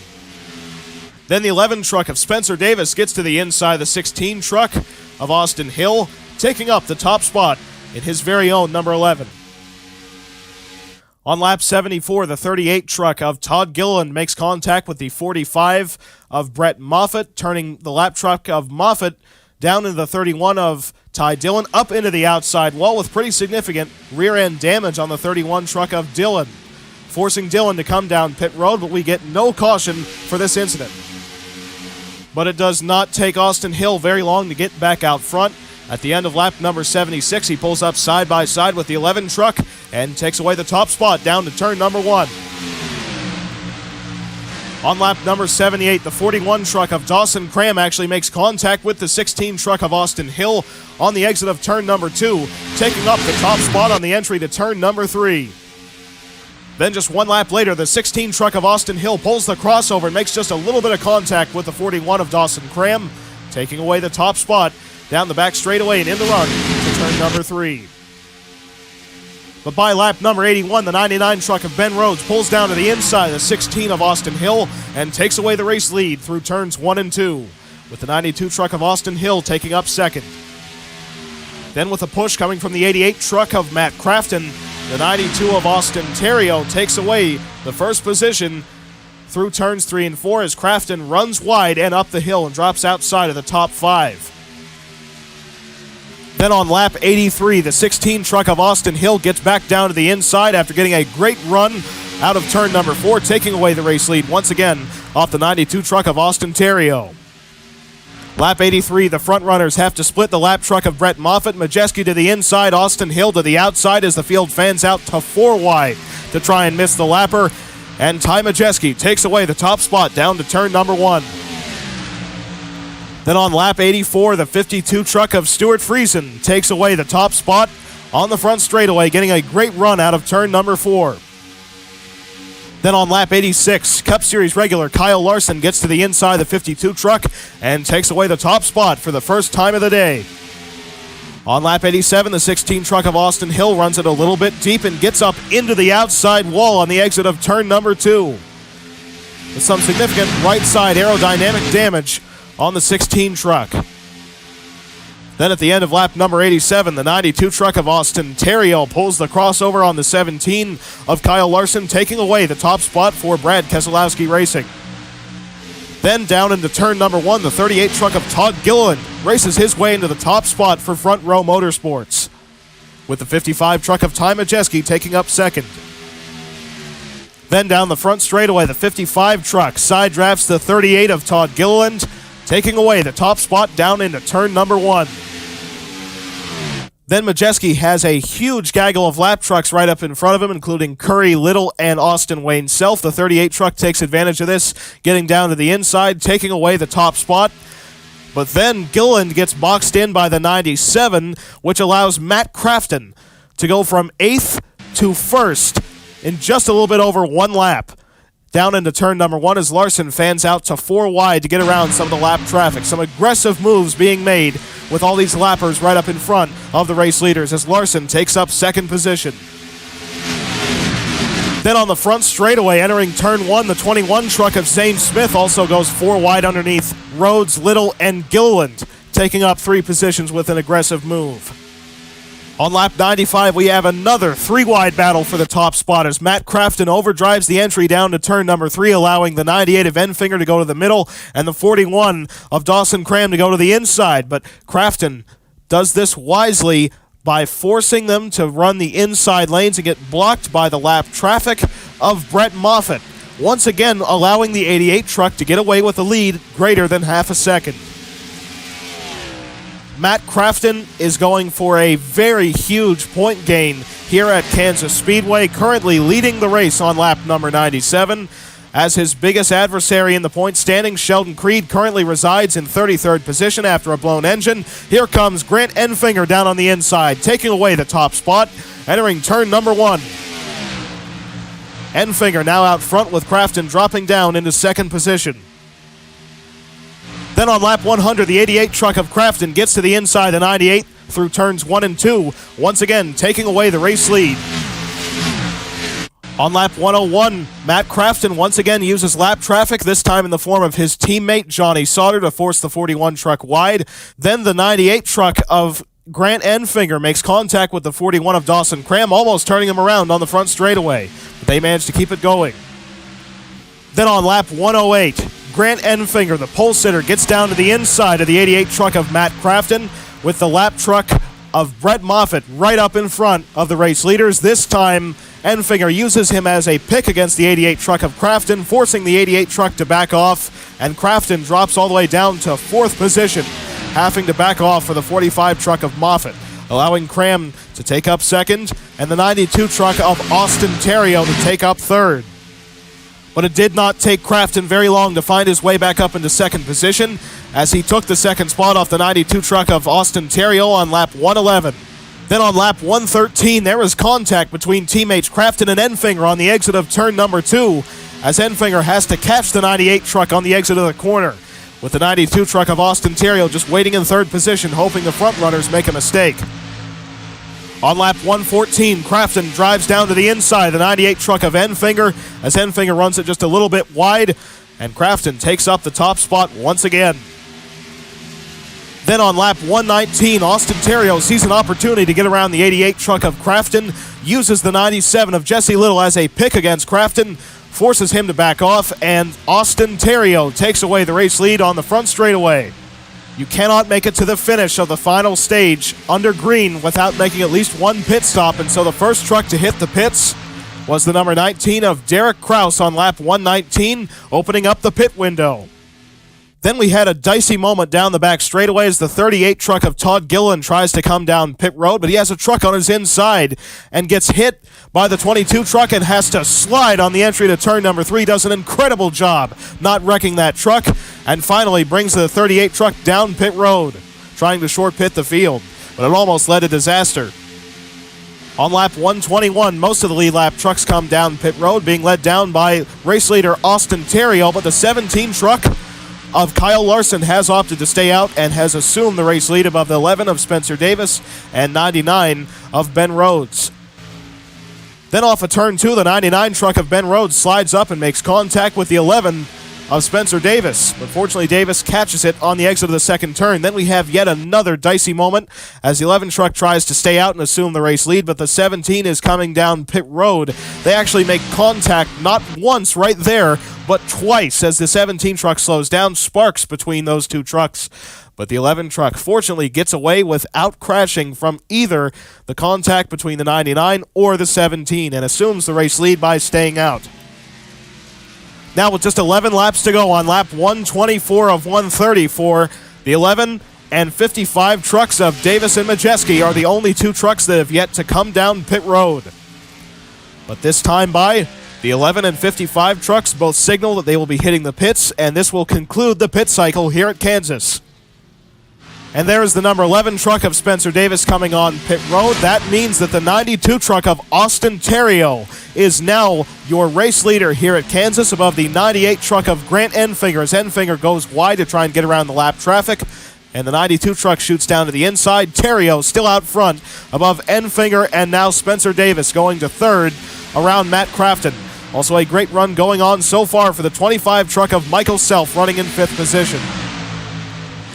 B: Then the 11 truck of Spencer Davis gets to the inside of the 16 truck of Austin Hill, taking up the top spot in his very own number 11. On lap 74, the 38 truck of Todd Gilliland makes contact with the 45 of Brett Moffitt, turning the lap truck of Moffitt down into the 31 of Ty Dillon, up into the outside wall with pretty significant rear-end damage on the 31 truck of Dillon, forcing Dillon to come down pit road, but we get no caution for this incident. But it does not take Austin Hill very long to get back out front. At the end of lap number 76, he pulls up side by side with the 11 truck and takes away the top spot down to turn number 1. On lap number 78, the 41 truck of Dawson Cram actually makes contact with the 16 truck of Austin Hill on the exit of turn number 2, taking up the top spot on the entry to turn number 3. Then just one lap later, the 16 truck of Austin Hill pulls the crossover and makes just a little bit of contact with the 41 of Dawson Cram, taking away the top spot down the back straightaway and in the run to turn number 3. But by lap number 81, the 99 truck of Ben Rhodes pulls down to the inside of the 16 of Austin Hill and takes away the race lead through turns 1 and 2, with the 92 truck of Austin Hill taking up second. Then with a push coming from the 88 truck of Matt Crafton, the 92 of Austin Terrio takes away the first position through turns 3 and 4 as Crafton runs wide and up the hill and drops outside of the top 5. Then on lap 83, the 16 truck of Austin Hill gets back down to the inside after getting a great run out of turn number 4, taking away the race lead once again off the 92 truck of Austin Terrio. Lap 83, the front runners have to split the lap truck of Brett Moffitt. Majeski to the inside, Austin Hill to the outside as the field fans out to 4 wide to try and miss the lapper. And Ty Majeski takes away the top spot down to turn number 1. Then on lap 84, the 52 truck of Stuart Friesen takes away the top spot on the front straightaway, getting a great run out of turn number 4. Then on lap 86, Cup Series regular Kyle Larson gets to the inside of the 52 truck and takes away the top spot for the first time of the day. On lap 87, the 16 truck of Austin Hill runs it a little bit deep and gets up into the outside wall on the exit of turn number 2, with some significant right side aerodynamic damage on the 16 truck. Then at the end of lap number 87, the 92 truck of Austin Terrio pulls the crossover on the 17 of Kyle Larson, taking away the top spot for Brad Keselowski Racing. Then down into turn number 1, the 38 truck of Todd Gilliland races his way into the top spot for Front Row Motorsports, with the 55 truck of Ty Majeski taking up second. Then down the front straightaway, the 55 truck side drafts the 38 of Todd Gilliland, taking away the top spot down into turn number 1. Then Majeski has a huge gaggle of lap trucks right up in front of him, including Curry, Little, and Austin Wayne Self. The 38 truck takes advantage of this, getting down to the inside, taking away the top spot. But then Gilliland gets boxed in by the 97, which allows Matt Crafton to go from 8th to 1st in just a little bit over 1 lap. Down into turn number 1 as Larson fans out to 4 wide to get around some of the lap traffic. Some aggressive moves being made with all these lappers right up in front of the race leaders as Larson takes up second position. Then on the front straightaway, entering turn 1, the 21 truck of Zane Smith also goes 4 wide underneath Rhodes, Little, and Gilliland, taking up 3 positions with an aggressive move. On lap 95, we have another 3-wide battle for the top spot as Matt Crafton overdrives the entry down to turn number 3, allowing the 98 of Enfinger to go to the middle and the 41 of Dawson Cram to go to the inside. But Crafton does this wisely by forcing them to run the inside lanes and get blocked by the lap traffic of Brett Moffitt, once again allowing the 88 truck to get away with a lead greater than half a second. Matt Crafton is going for a very huge point gain here at Kansas Speedway, currently leading the race on lap number 97. As his biggest adversary in the point standings, Sheldon Creed, currently resides in 33rd position after a blown engine. Here comes Grant Enfinger down on the inside, taking away the top spot, entering turn number 1. Enfinger now out front with Crafton dropping down into second position. Then on lap 100, the 88 truck of Crafton gets to the inside of the 98 through turns 1 and 2, once again taking away the race lead. On lap 101, Matt Crafton once again uses lap traffic, this time in the form of his teammate Johnny Sauter, to force the 41 truck wide. Then the 98 truck of Grant Enfinger makes contact with the 41 of Dawson Cram, almost turning him around on the front straightaway. But they managed to keep it going. Then on lap 108, Grant Enfinger, the pole sitter, gets down to the inside of the 88 truck of Matt Crafton with the lap truck of Brett Moffitt right up in front of the race leaders. This time, Enfinger uses him as a pick against the 88 truck of Crafton, forcing the 88 truck to back off, and Crafton drops all the way down to 4th position, having to back off for the 45 truck of Moffitt, allowing Cram to take up 2nd, and the 92 truck of Austin Terrio to take up 3rd. But it did not take Crafton very long to find his way back up into 2nd position as he took the 2nd spot off the 92 truck of Austin Terrio on lap 111. Then on lap 113, there was contact between teammates Crafton and Enfinger on the exit of turn number 2, as Enfinger has to catch the 98 truck on the exit of the corner, with the 92 truck of Austin Terrio just waiting in third position, hoping the front runners make a mistake. On lap 114, Crafton drives down to the inside, the 98 truck of Enfinger, as Enfinger runs it just a little bit wide, and Crafton takes up the top spot once again. Then on lap 119, Austin Terrio sees an opportunity to get around the 88 truck of Crafton, uses the 97 of Jesse Little as a pick against Crafton, forces him to back off, and Austin Terrio takes away the race lead on the front straightaway. You cannot make it to the finish of the final stage under green without making at least one pit stop, and so the first truck to hit the pits was the number 19 of Derek Kraus on lap 119, opening up the pit window. Then we had a dicey moment down the back straightaway as the 38 truck of Todd Gilliland tries to come down pit road, but he has a truck on his inside and gets hit by the 22 truck and has to slide on the entry to turn number 3. Does an incredible job not wrecking that truck, and finally brings the 38 truck down pit road, trying to short pit the field, but it almost led to disaster. On lap 121, most of the lead lap trucks come down pit road, being led down by race leader Austin Terrio, but the 17 truck of Kyle Larson has opted to stay out and has assumed the race lead above the 11 of Spencer Davis and 99 of Ben Rhodes. Then off of turn 2, the 99 truck of Ben Rhodes slides up and makes contact with the 11 of Spencer Davis. But fortunately, Davis catches it on the exit of the second turn. Then we have yet another dicey moment as the 11 truck tries to stay out and assume the race lead, but the 17 is coming down pit road. They actually make contact not once right there, but twice as the 17 truck slows down. Sparks between those two trucks. But the 11 truck fortunately gets away without crashing from either the contact between the 99 or the 17 and assumes the race lead by staying out. Now with just 11 laps to go on lap 124 of 134, the 11 and 55 trucks of Davis and Majeski are the only two trucks that have yet to come down pit road. But this time by, the 11 and 55 trucks both signal that they will be hitting the pits, and this will conclude the pit cycle here at Kansas. And there is the number 11 truck of Spencer Davis coming on pit road. That means that the 92 truck of Austin Terrio is now your race leader here at Kansas above the 98 truck of Grant Enfinger as Enfinger goes wide to try and get around the lap traffic. And the 92 truck shoots down to the inside. Terrio still out front above Enfinger, and now Spencer Davis going to third around Matt Crafton. Also a great run going on so far for the 25 truck of Michael Self running in 5th position.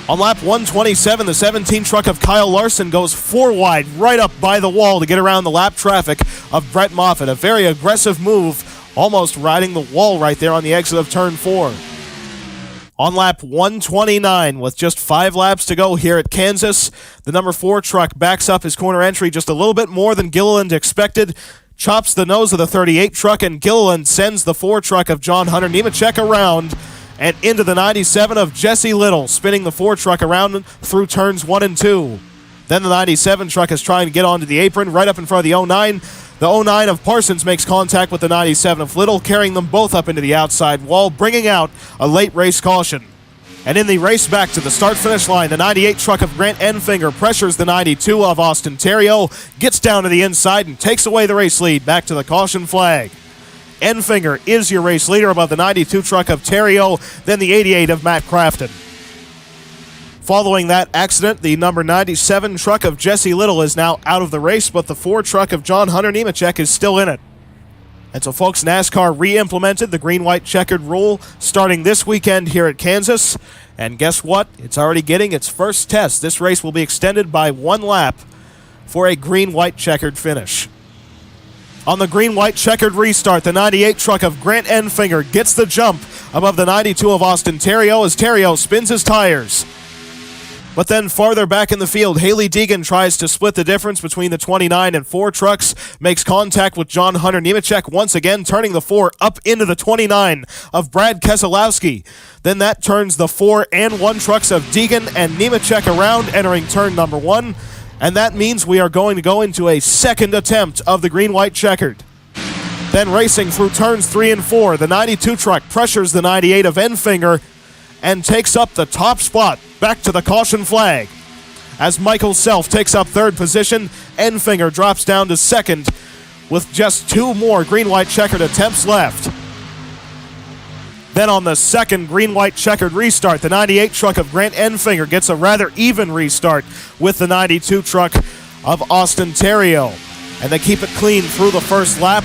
B: On lap 127, the 17 truck of Kyle Larson goes 4 wide right up by the wall to get around the lap traffic of Brett Moffitt. A very aggressive move, almost riding the wall right there on the exit of turn 4. On lap 129, with just 5 laps to go here at Kansas, the number 4 truck backs up his corner entry just a little bit more than Gilliland expected, chops the nose of the 38 truck, and Gilliland sends the 4 truck of John Hunter Nemechek around and into the 97 of Jesse Little, spinning the 4 truck around through turns 1 and 2. Then the 97 truck is trying to get onto the apron right up in front of the 09. The 09 of Parsons makes contact with the 97 of Little, carrying them both up into the outside wall, bringing out a late race caution. And in the race back to the start-finish line, the 98 truck of Grant Enfinger pressures the 92 of Austin Terrio, gets down to the inside, and takes away the race lead back to the caution flag. Enfinger is your race leader above the 92 truck of Terrio, then the 88 of Matt Crafton. Following that accident, the number 97 truck of Jesse Little is now out of the race, but the 4 truck of John Hunter Nemechek is still in it. And so, folks, NASCAR re-implemented the green-white checkered rule starting this weekend here at Kansas. And guess what? It's already getting its first test. This race will be extended by 1 lap for a green-white checkered finish. On the green-white checkered restart, the 98 truck of Grant Enfinger gets the jump above the 92 of Austin Terrio as Terrio spins his tires. But then farther back in the field, Haley Deegan tries to split the difference between the 29 and 4 trucks, makes contact with John Hunter Nemechek once again, turning the 4 up into the 29 of Brad Keselowski. Then that turns the 4 and 1 trucks of Deegan and Nemechek around, entering turn number 1. And that means we are going to go into a second attempt of the green-white checkered. Then racing through turns 3 and 4, the 92 truck pressures the 98 of Enfinger and takes up the top spot back to the caution flag. as Michael Self takes up third position. Enfinger drops down to second with just 2 more green-white checkered attempts left. Then on the second green-white checkered restart, the 98 truck of Grant Enfinger gets a rather even restart with the 92 truck of Austin Theriault. And they keep it clean through the first lap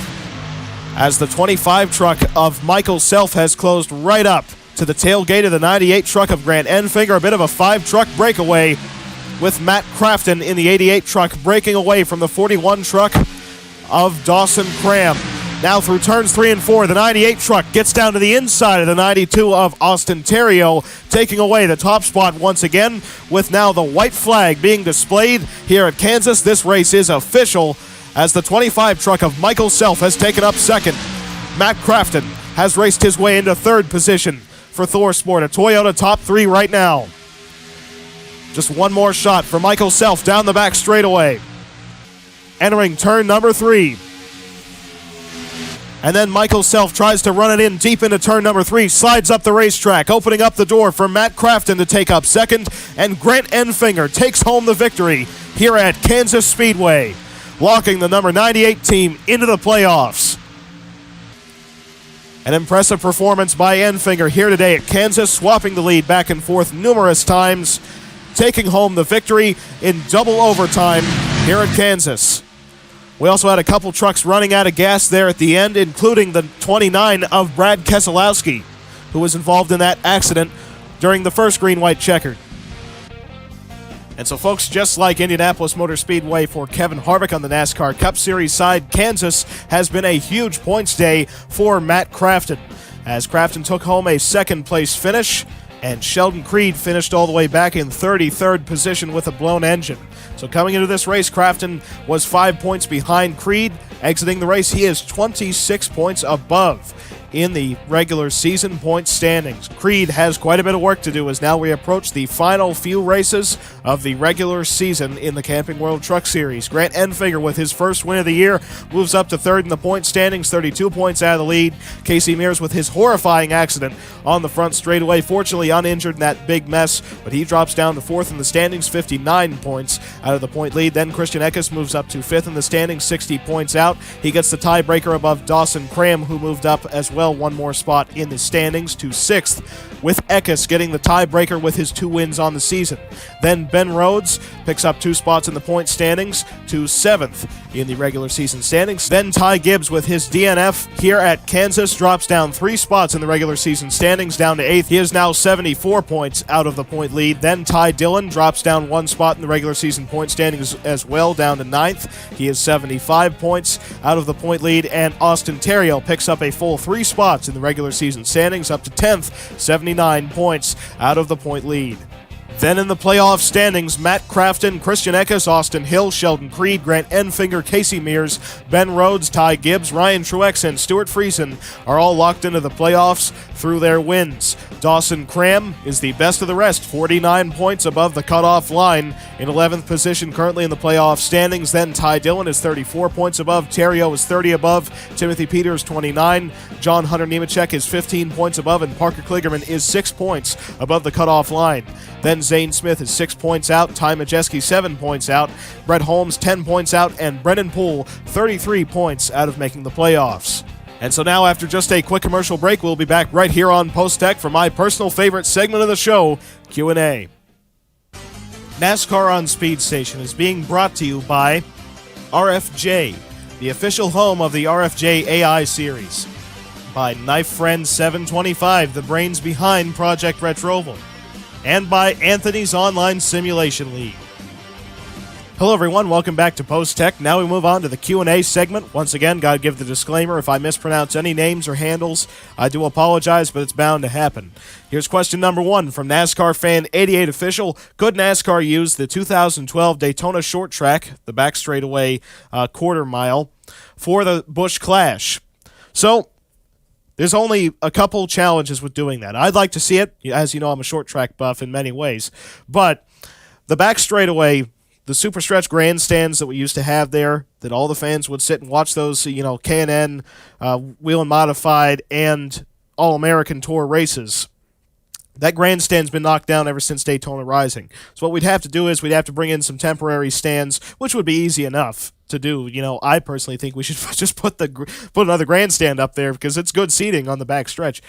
B: as the 25 truck of Michael Self has closed right up to the tailgate of the 98 truck of Grant Enfinger. A bit of a 5-truck breakaway with Matt Crafton in the 88 truck breaking away from the 41 truck of Dawson Cram. Now through turns 3 and 4, the 98 truck gets down to the inside of the 92 of Austin Theriault, taking away the top spot once again, with now the white flag being displayed here at Kansas. This race is official as the 25 truck of Michael Self has taken up second. Matt Crafton has raced his way into third position for Thor Sport, a Toyota top 3 right now. Just one more shot for Michael Self down the back straightaway. Entering turn number 3. And then Michael Self tries to run it in deep into turn number 3, slides up the racetrack, opening up the door for Matt Crafton to take up second, and Grant Enfinger takes home the victory here at Kansas Speedway, locking the number 98 team into the playoffs. An impressive performance by Enfinger here today at Kansas, swapping the lead back and forth numerous times, taking home the victory in double overtime here at Kansas. We also had a couple trucks running out of gas there at the end, including the 29 of Brad Keselowski, who was involved in that accident during the first green-white checkered. And so, folks, just like Indianapolis Motor Speedway for Kevin Harvick on the NASCAR Cup Series side, Kansas has been a huge points day for Matt Crafton, as Crafton took home a second-place finish, and Sheldon Creed finished all the way back in 33rd position with a blown engine. So coming into this race, Crafton was 5 points behind Creed. Exiting the race, he is 26 points above in the regular season point standings. Creed has quite a bit of work to do as now we approach the final few races of the regular season in the Camping World Truck Series. Grant Enfinger, with his first win of the year, moves up to third in the point standings, 32 points out of the lead. Casey Mears, with his horrifying accident on the front straightaway, fortunately uninjured in that big mess, but he drops down to fourth in the standings, 59 points out of the point lead. Then Christian Eckes moves up to fifth in the standings, 60 points out. He gets the tiebreaker above Dawson Cram, who moved up as well, one more spot in the standings to sixth, with Eckes getting the tiebreaker with his 2 wins on the season. Then Ben Rhodes picks up 2 spots in the point standings to 7th in the regular season standings. Then Ty Gibbs, with his DNF here at Kansas, drops down 3 spots in the regular season standings down to 8th. He is now 74 points out of the point lead. Then Ty Dillon drops down 1 spot in the regular season point standings as well, down to 9th. He is 75 points out of the point lead. And Austin Theriault picks up a full 3 spots in the regular season standings, up to 10th, 79 points out of the point lead. Then in the playoff standings, Matt Crafton, Christian Eckes, Austin Hill, Sheldon Creed, Grant Enfinger, Casey Mears, Ben Rhodes, Ty Gibbs, Ryan Truex, and Stuart Friesen are all locked into the playoffs through their wins. Dawson Cram is the best of the rest, 49 points above the cutoff line, in 11th position currently in the playoff standings. Then Ty Dillon is 34 points above, Theriault is 30 above, Timothy Peters 29, John Hunter Nemechek is 15 points above, and Parker Kligerman is 6 points above the cutoff line. Then Zane Smith is 6 points out, Ty Majeski 7 points out, Brett Holmes 10 points out, and Brendan Poole 33 points out of making the playoffs. And so now, after just a quick commercial break, we'll be back right here on Post Tech for my personal favorite segment of the show, Q&A. NASCAR on Speed Station is being brought to you by RFJ, the official home of the RFJ AI series, by Knife Friend 725, the brains behind Project Retroval, and by Anthony's Online Simulation League. Hello everyone, welcome back to Post Tech. Now we move on to the Q&A segment. Once again, gotta give the disclaimer, if I mispronounce any names or handles, I do apologize, but it's bound to happen. Here's question number 1 from NASCAR Fan 88 Official. Could NASCAR use the 2012 Daytona Short Track, the back straightaway quarter mile, for the Busch Clash? So, there's only a couple challenges with doing that. I'd like to see it. As you know, I'm a short track buff in many ways. But the back straightaway, the super stretch grandstands that we used to have there, that all the fans would sit and watch those, K&N, Wheel and Modified, and All-American Tour races. That grandstand's been knocked down ever since Daytona Rising. So what we'd have to do is we'd have to bring in some temporary stands, which would be easy enough to do. I personally think we should just put another grandstand up there because it's good seating on the back stretch.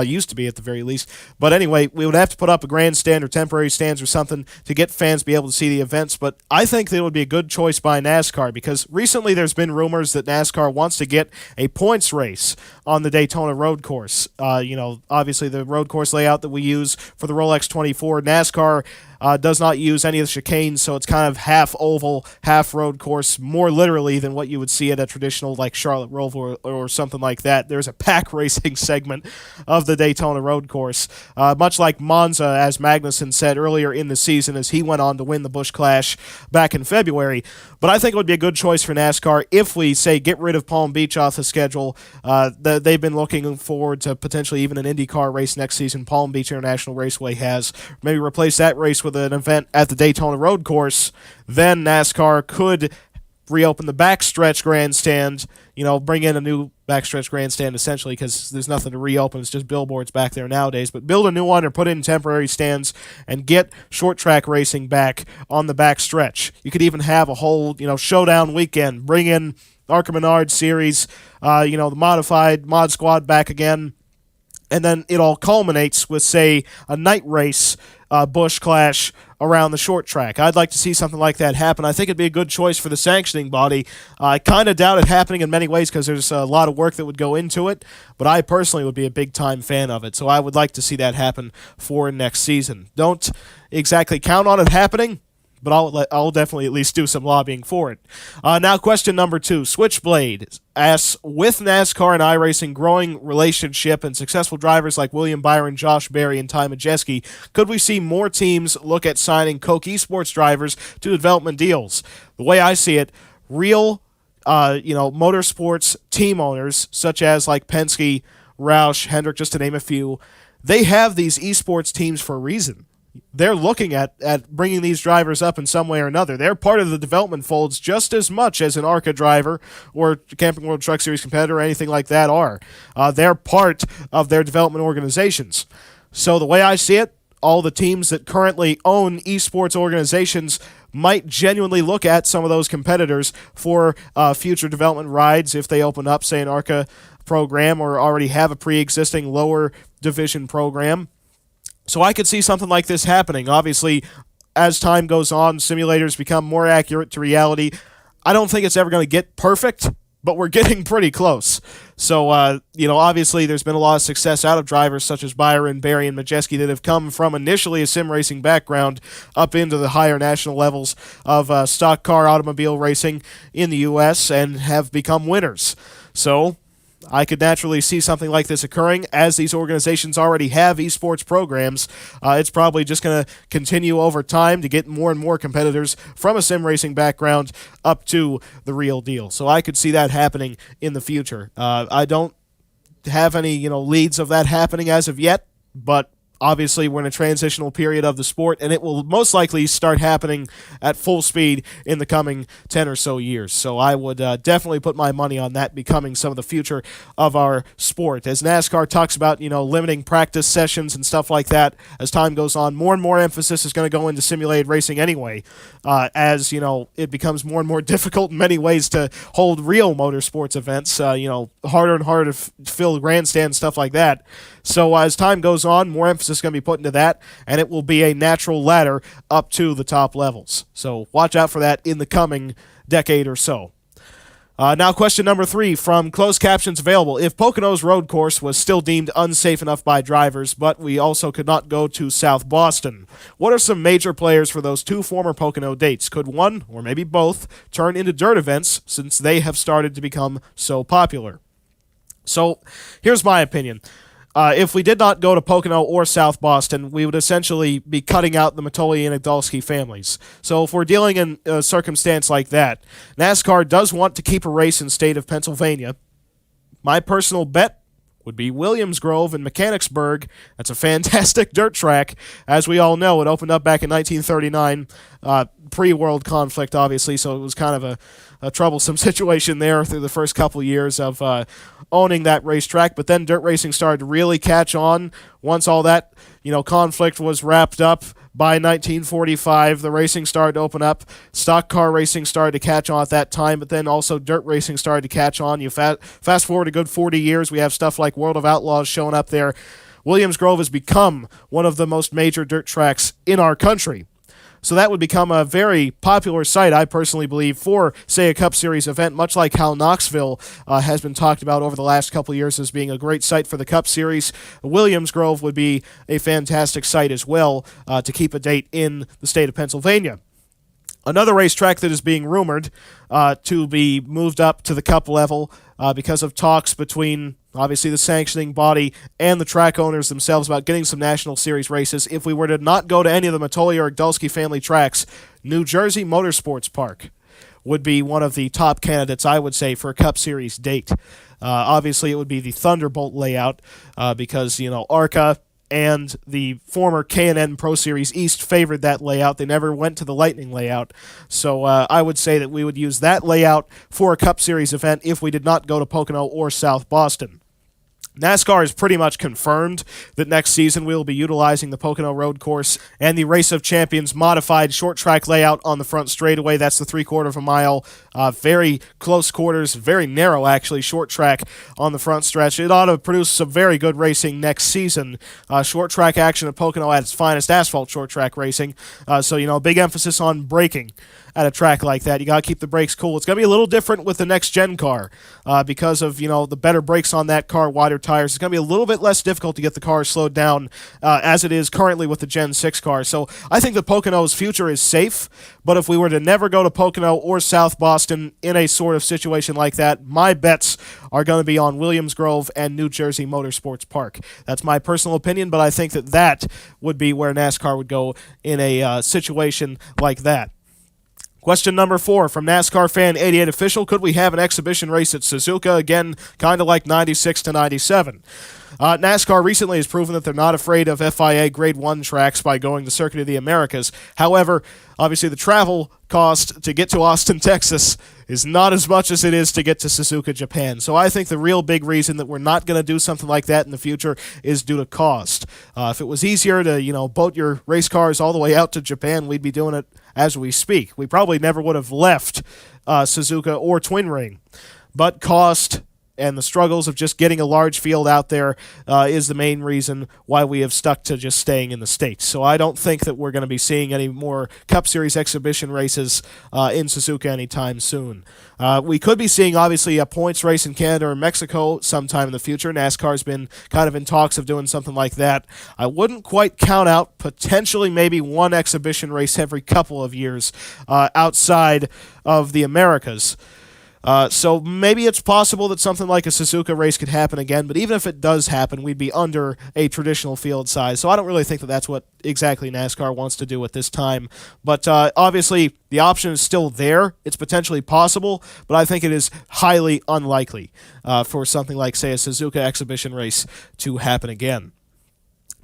B: Used to be at the very least. But anyway, we would have to put up a grandstand or temporary stands or something to get fans to be able to see the events. But I think that it would be a good choice by NASCAR because recently there's been rumors that NASCAR wants to get a points race on the Daytona road course. Obviously the road course layout that we use for the Rolex 24, NASCAR does not use any of the chicanes, so it's kind of half oval, half road course, more literally than what you would see at a traditional like Charlotte Roval or something like that. There's a pack racing segment of the Daytona road course, much like Monza, as Magnussen said earlier in the season as he went on to win the Busch Clash back in February. But I think it would be a good choice for NASCAR if we, say, get rid of Palm Beach off the schedule. They've been looking forward to potentially even an IndyCar race next season. Palm Beach International Raceway has. Maybe replace that race with an event at the Daytona road course. Then NASCAR could reopen the backstretch grandstand, bring in a new backstretch grandstand essentially because there's nothing to reopen. It's just billboards back there nowadays. But build a new one or put in temporary stands and get short track racing back on the backstretch. You could even have a whole, showdown weekend. Bring in Arca Menard series, the modified mod squad back again. And then it all culminates with, say, a night race Busch Clash around the short track. I'd like to see something like that happen. I think it'd be a good choice for the sanctioning body. I kind of doubt it happening in many ways because there's a lot of work that would go into it, but I personally would be a big-time fan of it, so I would like to see that happen for next season. Don't exactly count on it happening, but I'll definitely at least do some lobbying for it. Now, question number 2. Switchblade asks, with NASCAR and iRacing growing relationship and successful drivers like William Byron, Josh Berry, and Ty Majeski, could we see more teams look at signing Coke Esports drivers to development deals? The way I see it, real motorsports team owners, such as like Penske, Roush, Hendrick, just to name a few, they have these esports teams for a reason. They're looking at bringing these drivers up in some way or another. They're part of the development folds just as much as an ARCA driver or Camping World Truck Series competitor or anything like that are. They're part of their development organizations. So the way I see it, all the teams that currently own esports organizations might genuinely look at some of those competitors for future development rides if they open up, say, an ARCA program or already have a pre-existing lower division program. So I could see something like this happening. Obviously, as time goes on, simulators become more accurate to reality. I don't think it's ever going to get perfect, but we're getting pretty close. So, obviously there's been a lot of success out of drivers such as Byron, Berry, and Majeski that have come from initially a sim racing background up into the higher national levels of stock car automobile racing in the U.S. and have become winners. So I could naturally see something like this occurring as these organizations already have esports programs. It's probably just going to continue over time to get more and more competitors from a sim racing background up to the real deal. So I could see that happening in the future. I don't have any leads of that happening as of yet, but obviously we're in a transitional period of the sport, and it will most likely start happening at full speed in the coming 10 or so years. So I would definitely put my money on that becoming some of the future of our sport. As NASCAR talks about, limiting practice sessions and stuff like that, as time goes on, more and more emphasis is going to go into simulated racing anyway, as, it becomes more and more difficult in many ways to hold real motorsports events, harder and harder to fill grandstands, stuff like that. So as time goes on, more emphasis is going to be put into that, and it will be a natural ladder up to the top levels. So watch out for that in the coming decade or so. Now question number 3 from Closed Captions Available. If Pocono's road course was still deemed unsafe enough by drivers, but we also could not go to South Boston, what are some major players for those 2 former Pocono dates? Could one, or maybe both, turn into dirt events since they have started to become so popular? So here's my opinion. If we did not go to Pocono or South Boston, we would essentially be cutting out the Matoli and Igdalski families. So if we're dealing in a circumstance like that, NASCAR does want to keep a race in state of Pennsylvania. My personal bet would be Williams Grove in Mechanicsburg. That's a fantastic dirt track. As we all know, it opened up back in 1939, pre-world conflict, obviously, so it was kind of a troublesome situation there through the first couple years of owning that racetrack. But then dirt racing started to really catch on once all that, conflict was wrapped up, by 1945, the racing started to open up. Stock car racing started to catch on at that time, but then also dirt racing started to catch on. You fast forward a good 40 years, we have stuff like World of Outlaws showing up there. Williams Grove has become one of the most major dirt tracks in our country. So that would become a very popular site, I personally believe, for, say, a Cup Series event, much like how Knoxville has been talked about over the last couple of years as being a great site for the Cup Series. Williams Grove would be a fantastic site as well to keep a date in the state of Pennsylvania. Another racetrack that is being rumored to be moved up to the Cup level because of talks between, obviously, the sanctioning body and the track owners themselves about getting some National Series races. If we were to not go to any of the Matoli or Gdulski family tracks, New Jersey Motorsports Park would be one of the top candidates, I would say, for a Cup Series date. Obviously, it would be the Thunderbolt layout because, ARCA and the former K&N Pro Series East favored that layout. They never went to the Lightning layout. So I would say that we would use that layout for a Cup Series event if we did not go to Pocono or South Boston. NASCAR has pretty much confirmed that next season we will be utilizing the Pocono Road Course and the Race of Champions modified short track layout on the front straightaway. That's the 3/4 of a mile, very close quarters, very narrow actually, short track on the front stretch. It ought to produce some very good racing next season. Short track action at Pocono at its finest, asphalt short track racing. So, big emphasis on braking at a track like that. You got to keep the brakes cool. It's going to be a little different with the next gen car because of, the better brakes on that car, wider tires. It's going to be a little bit less difficult to get the car slowed down as it is currently with the Gen 6 car. So I think that Pocono's future is safe, but if we were to never go to Pocono or South Boston in a sort of situation like that, my bets are going to be on Williams Grove and New Jersey Motorsports Park. That's my personal opinion, but I think that would be where NASCAR would go in a situation like that. Question number 4 from NASCAR Fan 88 Official. Could we have an exhibition race at Suzuka again, kind of like 96 to 97? NASCAR recently has proven that they're not afraid of FIA Grade 1 tracks by going to Circuit of the Americas. However, obviously the travel cost to get to Austin, Texas is not as much as it is to get to Suzuka, Japan. So I think the real big reason that we're not going to do something like that in the future is due to cost. If it was easier to, boat your race cars all the way out to Japan, we'd be doing it as we speak. We probably never would have left Suzuka or Twin Ring. But cost and the struggles of just getting a large field out there is the main reason why we have stuck to just staying in the States. So I don't think that we're going to be seeing any more Cup Series exhibition races in Suzuka anytime soon. We could be seeing, obviously, a points race in Canada or Mexico sometime in the future. NASCAR's been kind of in talks of doing something like that. I wouldn't quite count out potentially maybe one exhibition race every couple of years outside of the Americas. So maybe it's possible that something like a Suzuka race could happen again, but even if it does happen, we'd be under a traditional field size. So I don't really think that that's what exactly NASCAR wants to do at this time. But obviously, the option is still there. It's potentially possible, but I think it is highly unlikely for something like, say, a Suzuka exhibition race to happen again.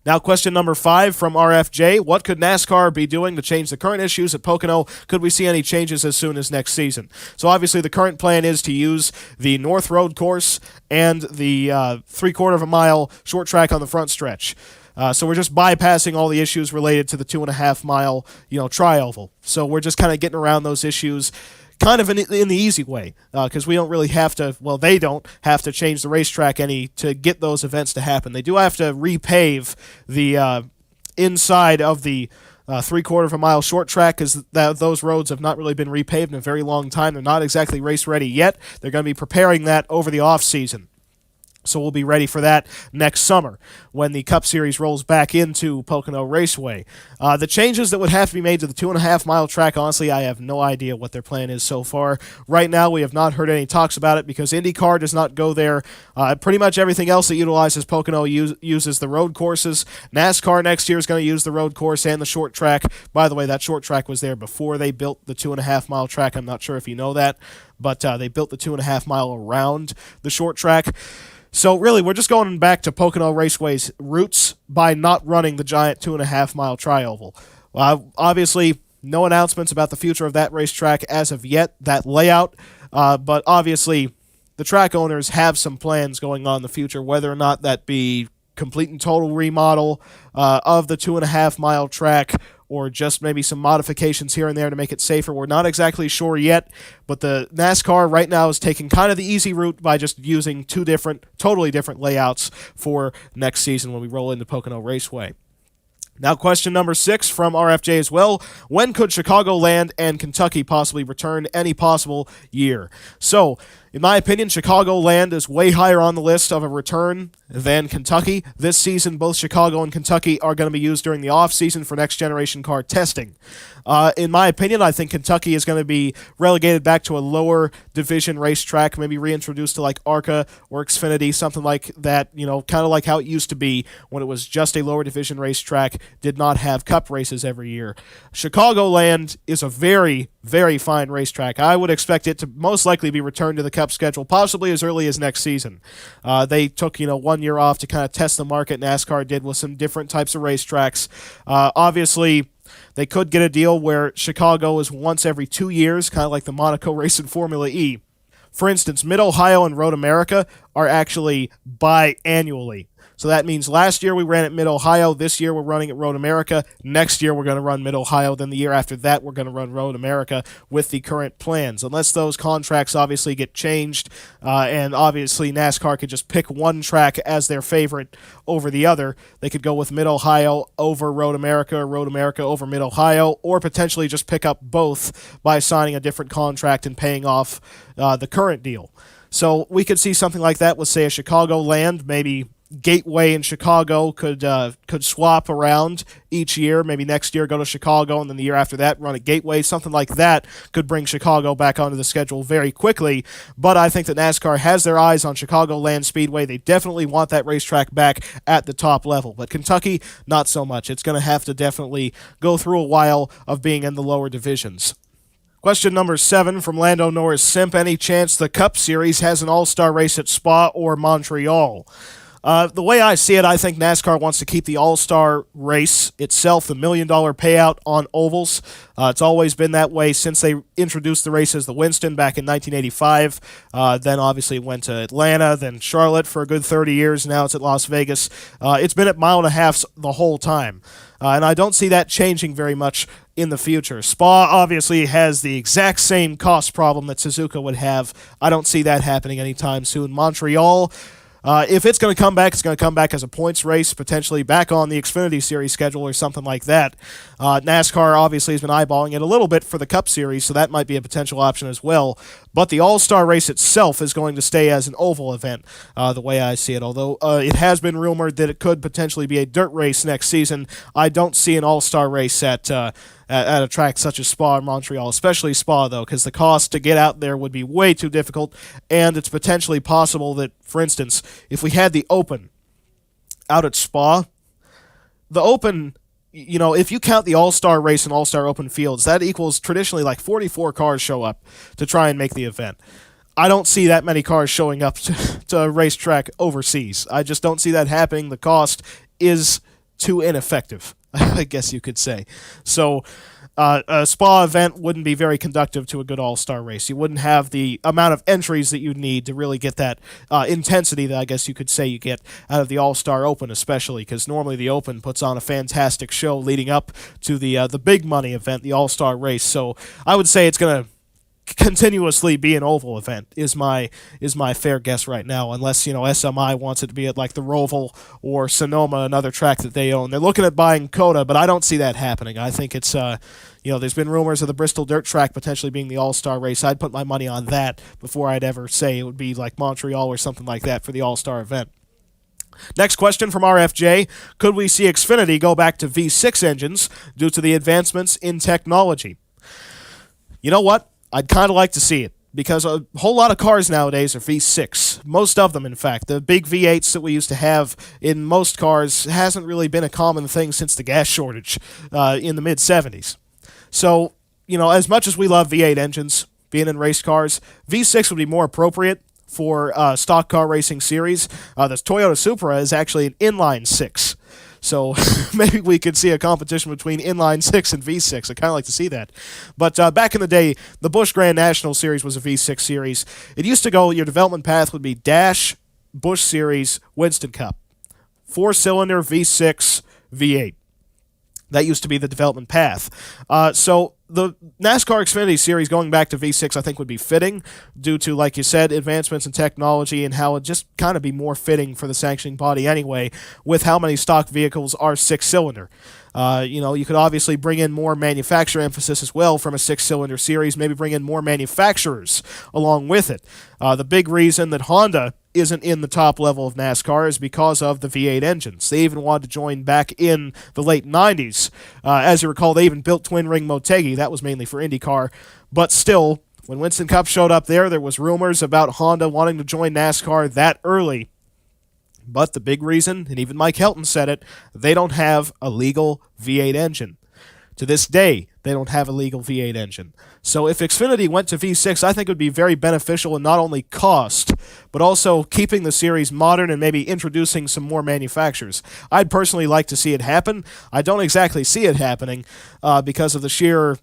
B: Now, question number 5 from RFJ. What could NASCAR be doing to change the current issues at Pocono? Could we see any changes as soon as next season? So, obviously, the current plan is to use the North Road course and the 3/4 of a mile short track on the front stretch. So we're just bypassing all the issues related to the 2.5 mile, tri-oval. So we're just kind of getting around those issues kind of in the easy way, because we don't really have to, they don't have to change the racetrack any to get those events to happen. They do have to repave the inside of the 3/4 of a mile short track, because those roads have not really been repaved in a very long time. They're not exactly race ready yet. They're going to be preparing that over the off season. So we'll be ready for that next summer when the Cup Series rolls back into Pocono Raceway. The changes that would have to be made to the 2.5 mile track, honestly, I have no idea what their plan is so far. Right now, we have not heard any talks about it because IndyCar does not go there. Pretty much everything else that utilizes Pocono uses the road courses. NASCAR next year is going to use the road course and the short track. By the way, that short track was there before they built the 2.5 mile track. I'm not sure if you know that, but they built the 2.5 mile around the short track. So really, we're just going back to Pocono Raceway's roots by not running the giant 2.5 mile tri-oval. Obviously, no announcements about the future of that racetrack as of yet, that layout, but obviously the track owners have some plans going on in the future, whether or not that be complete and total remodel of the 2.5 mile track, or just maybe some modifications here and there to make it safer. We're not exactly sure yet, but the NASCAR right now is taking kind of the easy route by just using two totally different layouts for next season when we roll into Pocono Raceway. Now, question number 6 from RFJ as well. When could Chicagoland and Kentucky possibly return any possible year? So, in my opinion, Chicagoland is way higher on the list of a return than Kentucky. This season, both Chicago and Kentucky are going to be used during the off-season for next-generation car testing. In my opinion, I think Kentucky is going to be relegated back to a lower division racetrack, maybe reintroduced to like ARCA or Xfinity, something like that, kind of like how it used to be when it was just a lower division racetrack, did not have cup races every year. Chicagoland is a very, very fine racetrack. I would expect it to most likely be returned to the cup schedule, possibly as early as next season. They took, 1 year off to kind of test the market. NASCAR did with some different types of racetracks. Obviously, they could get a deal where Chicago is once every 2 years, kind of like the Monaco race in Formula E. For instance, Mid-Ohio and Road America are actually biannually. So that means last year we ran at Mid-Ohio, this year we're running at Road America, next year we're going to run Mid-Ohio, then the year after that we're going to run Road America with the current plans. Unless those contracts obviously get changed, and obviously NASCAR could just pick one track as their favorite over the other. They could go with Mid-Ohio over Road America, or Road America over Mid-Ohio, or potentially just pick up both by signing a different contract and paying off the current deal. So we could see something like that with, say, a Chicagoland, maybe Gateway in Chicago could swap around each year. Maybe next year go to Chicago, and then the year after that run at Gateway. Something like that could bring Chicago back onto the schedule very quickly. But I think that NASCAR has their eyes on Chicagoland Speedway. They definitely want that racetrack back at the top level. But Kentucky, not so much. It's going to have to definitely go through a while of being in the lower divisions. Question number 7 from Lando Norris Simp. Any chance the Cup Series has an all-star race at Spa or Montreal? The way I see it, I think NASCAR wants to keep the All-Star race itself, the $1 million payout, on ovals. It's always been that way since they introduced the race as the Winston back in 1985. Then obviously it went to Atlanta, then Charlotte for a good 30 years. Now it's at Las Vegas. It's been at 1.5 miles the whole time. And I don't see that changing very much in the future. Spa obviously has the exact same cost problem that Suzuka would have. I don't see that happening anytime soon. Montreal, if it's going to come back, it's going to come back as a points race, potentially back on the Xfinity Series schedule or something like that. NASCAR obviously has been eyeballing it a little bit for the Cup Series, so that might be a potential option as well. But the All-Star race itself is going to stay as an oval event, the way I see it. Although it has been rumored that it could potentially be a dirt race next season, I don't see an All-Star race at a track such as Spa or Montreal, especially Spa, though, because the cost to get out there would be way too difficult, and it's potentially possible that, for instance, if we had the Open out at Spa, the Open, if you count the All-Star race and All-Star Open fields, that equals traditionally like 44 cars show up to try and make the event. I don't see that many cars showing up to a racetrack overseas. I just don't see that happening. The cost is too ineffective, I guess you could say. So a Spa event wouldn't be very conductive to a good all-star race. You wouldn't have the amount of entries that you'd need to really get that intensity that I guess you could say you get out of the All-Star Open, especially because normally the Open puts on a fantastic show leading up to the big money event, the All-Star race. So I would say it's going to continuously be an oval event is my fair guess right now, unless SMI wants it to be at like the Roval or Sonoma, another track that they own. They're looking at buying COTA, but I don't see that happening. I think it's there's been rumors of the Bristol Dirt Track potentially being the All-Star race. I'd put my money on that before I'd ever say it would be like Montreal or something like that for the All-Star event. Next question from RFJ. Could we see Xfinity go back to V6 engines due to the advancements in technology? You know what? I'd kind of like to see it, because a whole lot of cars nowadays are V6. Most of them, in fact. The big V8s that we used to have in most cars hasn't really been a common thing since the gas shortage in the mid-'70s. So, as much as we love V8 engines being in race cars, V6 would be more appropriate for stock car racing series. The Toyota Supra is actually an inline 6. So maybe we could see a competition between inline 6 and V6. I'd kind of like to see that. But back in the day, the Busch Grand National Series was a V6 series. It used to go, your development path would be Dash, Busch Series, Winston Cup. 4-cylinder V6 V8. That used to be the development path. So the NASCAR Xfinity Series going back to V6 I think would be fitting due to, like you said, advancements in technology and how it just kind of be more fitting for the sanctioning body anyway with how many stock vehicles are 6-cylinder. You could obviously bring in more manufacturer emphasis as well from a 6-cylinder series, maybe bring in more manufacturers along with it. The big reason that Honda isn't in the top level of NASCAR is because of the V8 engines. They even wanted to join back in the late 90s. As you recall, they even built twin-ring Motegi. That was mainly for IndyCar. But still, when Winston Cup showed up there was rumors about Honda wanting to join NASCAR that early. But the big reason, and even Mike Helton said it, they don't have a legal V8 engine. To this day, they don't have a legal V8 engine. So if Xfinity went to V6, I think it would be very beneficial in not only cost, but also keeping the series modern and maybe introducing some more manufacturers. I'd personally like to see it happen. I don't exactly see it happening because of the sheer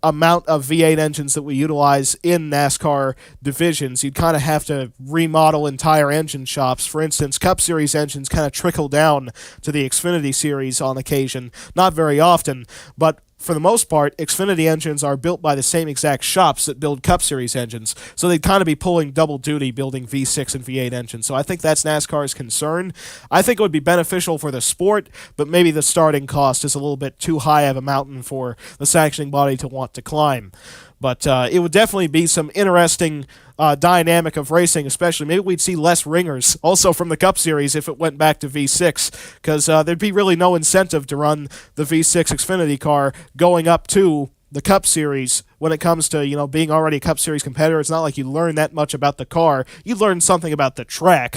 B: amount of V8 engines that we utilize in NASCAR divisions. You'd kind of have to remodel entire engine shops. For instance, Cup Series engines kind of trickle down to the Xfinity Series on occasion. Not very often, but for the most part, Xfinity engines are built by the same exact shops that build Cup Series engines, so they'd kind of be pulling double duty building V6 and V8 engines. So I think that's NASCAR's concern. I think it would be beneficial for the sport, but maybe the starting cost is a little bit too high of a mountain for the sanctioning body to want to climb. But it would definitely be some interesting dynamic of racing, especially. Maybe we'd see less ringers also from the Cup Series if it went back to V6, because there'd be really no incentive to run the V6 Xfinity car going up to the Cup Series when it comes to, being already a Cup Series competitor. It's not like you learn that much about the car. You learn something about the track,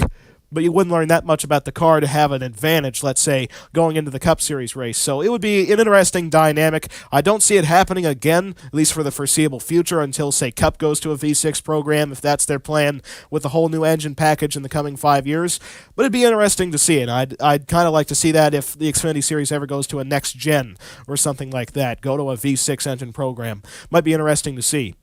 B: but you wouldn't learn that much about the car to have an advantage, let's say, going into the Cup Series race. So it would be an interesting dynamic. I don't see it happening again, at least for the foreseeable future, until, say, Cup goes to a V6 program, if that's their plan, with a whole new engine package in the coming 5 years. But it'd be interesting to see it. I'd kind of like to see that if the Xfinity Series ever goes to a next gen or something like that, go to a V6 engine program. Might be interesting to see.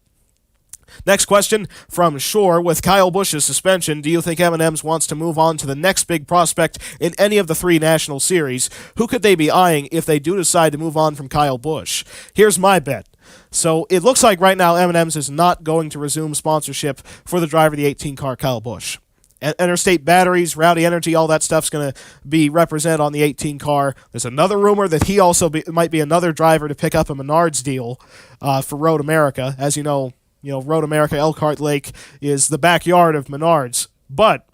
B: Next question from Shore. With Kyle Busch's suspension, do you think M&M's wants to move on to the next big prospect in any of the 3 national series? Who could they be eyeing if they do decide to move on from Kyle Busch? Here's my bet. So it looks like right now M&M's is not going to resume sponsorship for the driver of the 18 car, Kyle Busch. Interstate Batteries, Rowdy Energy, all that stuff's going to be represented on the 18 car. There's another rumor that he also might be another driver to pick up a Menards deal for Road America. As you know, Road America, Elkhart Lake is the backyard of Menards. But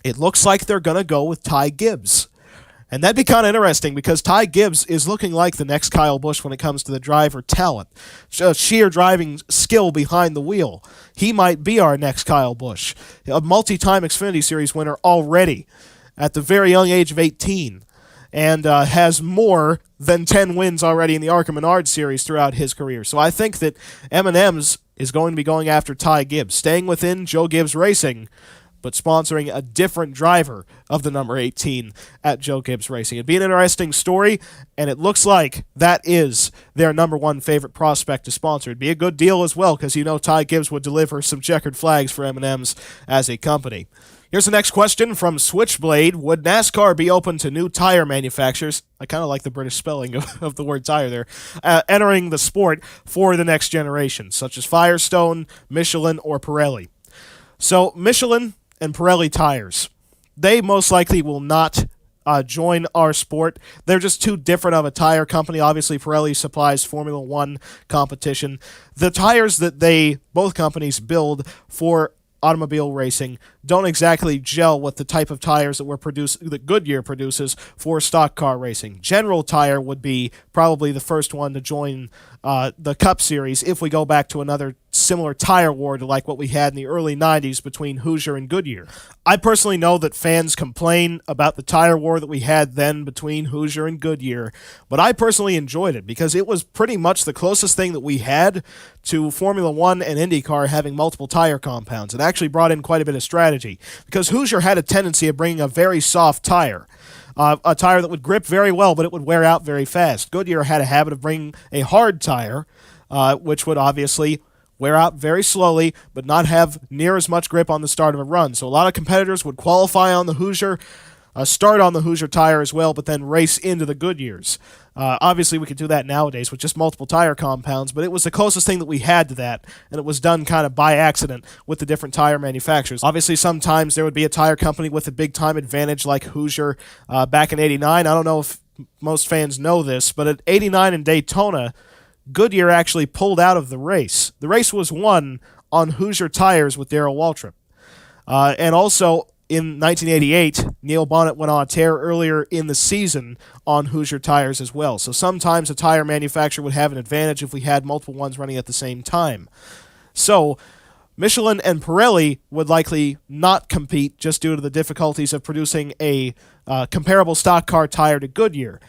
B: it looks like they're going to go with Ty Gibbs. And that'd be kind of interesting because Ty Gibbs is looking like the next Kyle Busch when it comes to the driver talent. Sheer driving skill behind the wheel. He might be our next Kyle Busch. A multi-time Xfinity Series winner already at the very young age of 18. And has more than 10 wins already in the ARCA Menard Series throughout his career. So I think that M&M's is going to be going after Ty Gibbs, staying within Joe Gibbs Racing, but sponsoring a different driver of the number 18 at Joe Gibbs Racing. It'd be an interesting story, and it looks like that is their number 1 favorite prospect to sponsor. It'd be a good deal as well, because Ty Gibbs would deliver some checkered flags for M&M's as a company. Here's the next question from Switchblade. Would NASCAR be open to new tire manufacturers? I kind of like the British spelling of the word tire there. Entering the sport for the next generation, such as Firestone, Michelin, or Pirelli. So Michelin and Pirelli tires, they most likely will not join our sport. They're just too different of a tire company. Obviously, Pirelli supplies Formula One competition. The tires that both companies build for automobile racing don't exactly gel with the type of tires that Goodyear produces for stock car racing. General Tire would be probably the first one to join the Cup Series if we go back to another similar tire war to like what we had in the early 90s between Hoosier and Goodyear. I personally know that fans complain about the tire war that we had then between Hoosier and Goodyear, but I personally enjoyed it because it was pretty much the closest thing that we had to Formula One and IndyCar having multiple tire compounds. It actually brought in quite a bit of strategy because Hoosier had a tendency of bringing a very soft tire. A tire that would grip very well, but it would wear out very fast. Goodyear had a habit of bringing a hard tire, which would obviously wear out very slowly, but not have near as much grip on the start of a run. So a lot of competitors would qualify on the Hoosier. start on the Hoosier tire as well, but then race into the Goodyears. Obviously, we could do that nowadays with just multiple tire compounds, but it was the closest thing that we had to that, and it was done kind of by accident with the different tire manufacturers. Obviously, sometimes there would be a tire company with a big-time advantage like Hoosier back in '89. I don't know if most fans know this, but at '89 in Daytona, Goodyear actually pulled out of the race. The race was won on Hoosier tires with Darrell Waltrip. And also, in 1988, Neil Bonnet went on a tear earlier in the season on Hoosier tires as well. So sometimes a tire manufacturer would have an advantage if we had multiple ones running at the same time. So Michelin and Pirelli would likely not compete just due to the difficulties of producing a comparable stock car tire to Goodyear.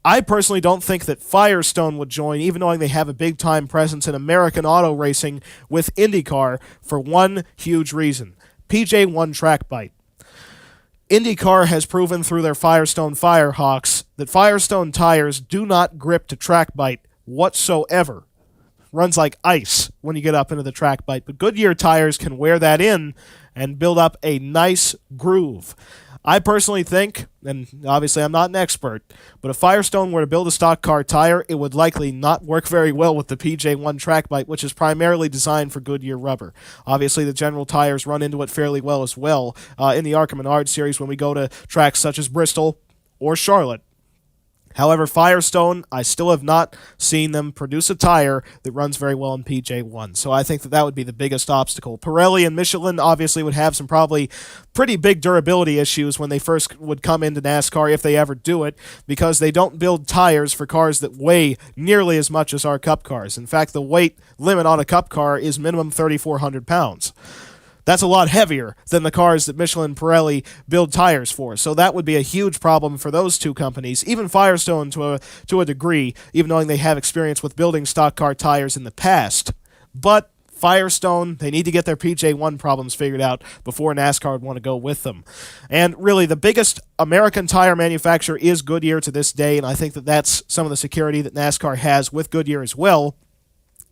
B: I personally don't think that Firestone would join, even knowing they have a big-time presence in American auto racing with IndyCar, for one huge reason. PJ1 track bite. IndyCar has proven through their Firestone Firehawks that Firestone tires do not grip to track bite whatsoever. Runs like ice when you get up into the track bite, but Goodyear tires can wear that in and build up a nice groove. I personally think, and obviously I'm not an expert, but if Firestone were to build a stock car tire, it would likely not work very well with the PJ1 track bite, which is primarily designed for Goodyear rubber. Obviously, the General tires run into it fairly well as well in the Arkham Menard series when we go to tracks such as Bristol or Charlotte. However, Firestone, I still have not seen them produce a tire that runs very well in PJ1, so I think that that would be the biggest obstacle. Pirelli and Michelin obviously would have some probably pretty big durability issues when they first would come into NASCAR, if they ever do it, because they don't build tires for cars that weigh nearly as much as our Cup cars. In fact, the weight limit on a Cup car is minimum 3,400 pounds. That's a lot heavier than the cars that Michelin and Pirelli build tires for. So that would be a huge problem for those two companies. Even Firestone to a degree, even knowing they have experience with building stock car tires in the past. But Firestone, they need to get their PJ1 problems figured out before NASCAR would want to go with them. And really, the biggest American tire manufacturer is Goodyear to this day, and I think that that's some of the security that NASCAR has with Goodyear as well,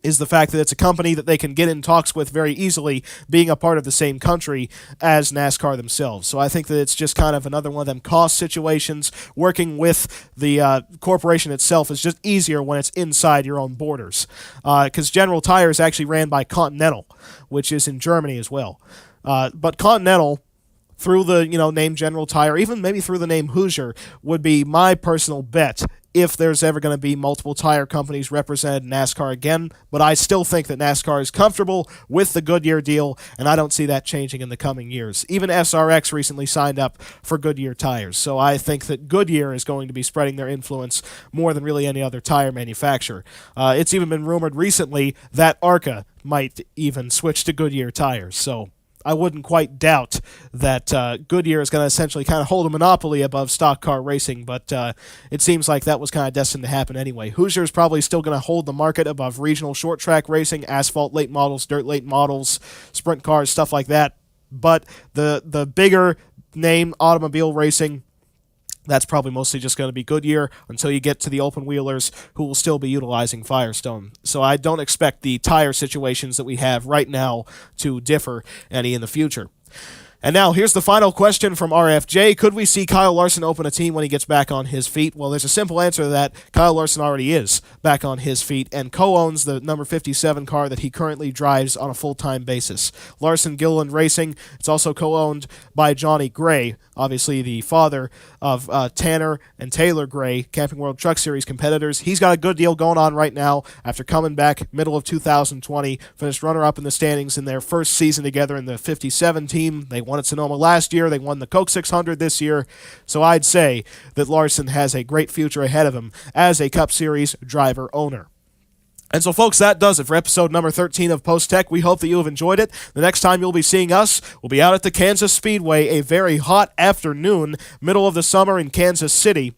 B: is the fact that it's a company that they can get in talks with very easily, being a part of the same country as NASCAR themselves. So I think that it's just kind of another one of them cost situations. Working with the corporation itself is just easier when it's inside your own borders. Because General Tires actually ran by Continental, which is in Germany as well. But Continental, through the name General Tire, even maybe through the name Hoosier, would be my personal bet if there's ever going to be multiple tire companies represented in NASCAR again. But I still think that NASCAR is comfortable with the Goodyear deal, and I don't see that changing in the coming years. Even SRX recently signed up for Goodyear tires, so I think that Goodyear is going to be spreading their influence more than really any other tire manufacturer. It's even been rumored recently that ARCA might even switch to Goodyear tires, so I wouldn't quite doubt that Goodyear is going to essentially kind of hold a monopoly above stock car racing, but it seems like that was kind of destined to happen anyway. Hoosier is probably still going to hold the market above regional short track racing, asphalt late models, dirt late models, sprint cars, stuff like that. But the bigger name automobile racing, that's probably mostly just going to be Goodyear until you get to the open wheelers who will still be utilizing Firestone. So I don't expect the tire situations that we have right now to differ any in the future. And now, here's the final question from RFJ. Could we see Kyle Larson open a team when he gets back on his feet? Well, there's a simple answer to that. Kyle Larson already is back on his feet and co-owns the number 57 car that he currently drives on a full-time basis. Larson Gilliland Racing. It's also co-owned by Johnny Gray, obviously the father of Tanner and Taylor Gray, Camping World Truck Series competitors. He's got a good deal going on right now after coming back middle of 2020, finished runner-up in the standings in their first season together in the 57 team. They won at Sonoma last year. They won the Coke 600 this year. So I'd say that Larson has a great future ahead of him as a Cup Series driver owner. And so, folks, that does it for episode number 13 of Post Tech. We hope that you have enjoyed it. The next time you'll be seeing us, we'll be out at the Kansas Speedway, a very hot afternoon, middle of the summer in Kansas City,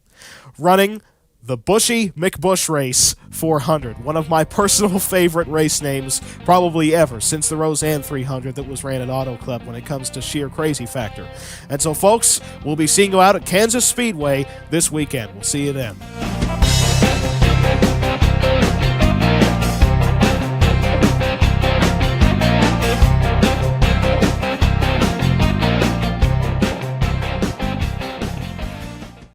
B: running the Bushy McBush Race 400, one of my personal favorite race names probably ever since the Roseanne 300 that was ran at Auto Club when it comes to sheer crazy factor. And so, folks, we'll be seeing you out at Kansas Speedway this weekend. We'll see you then.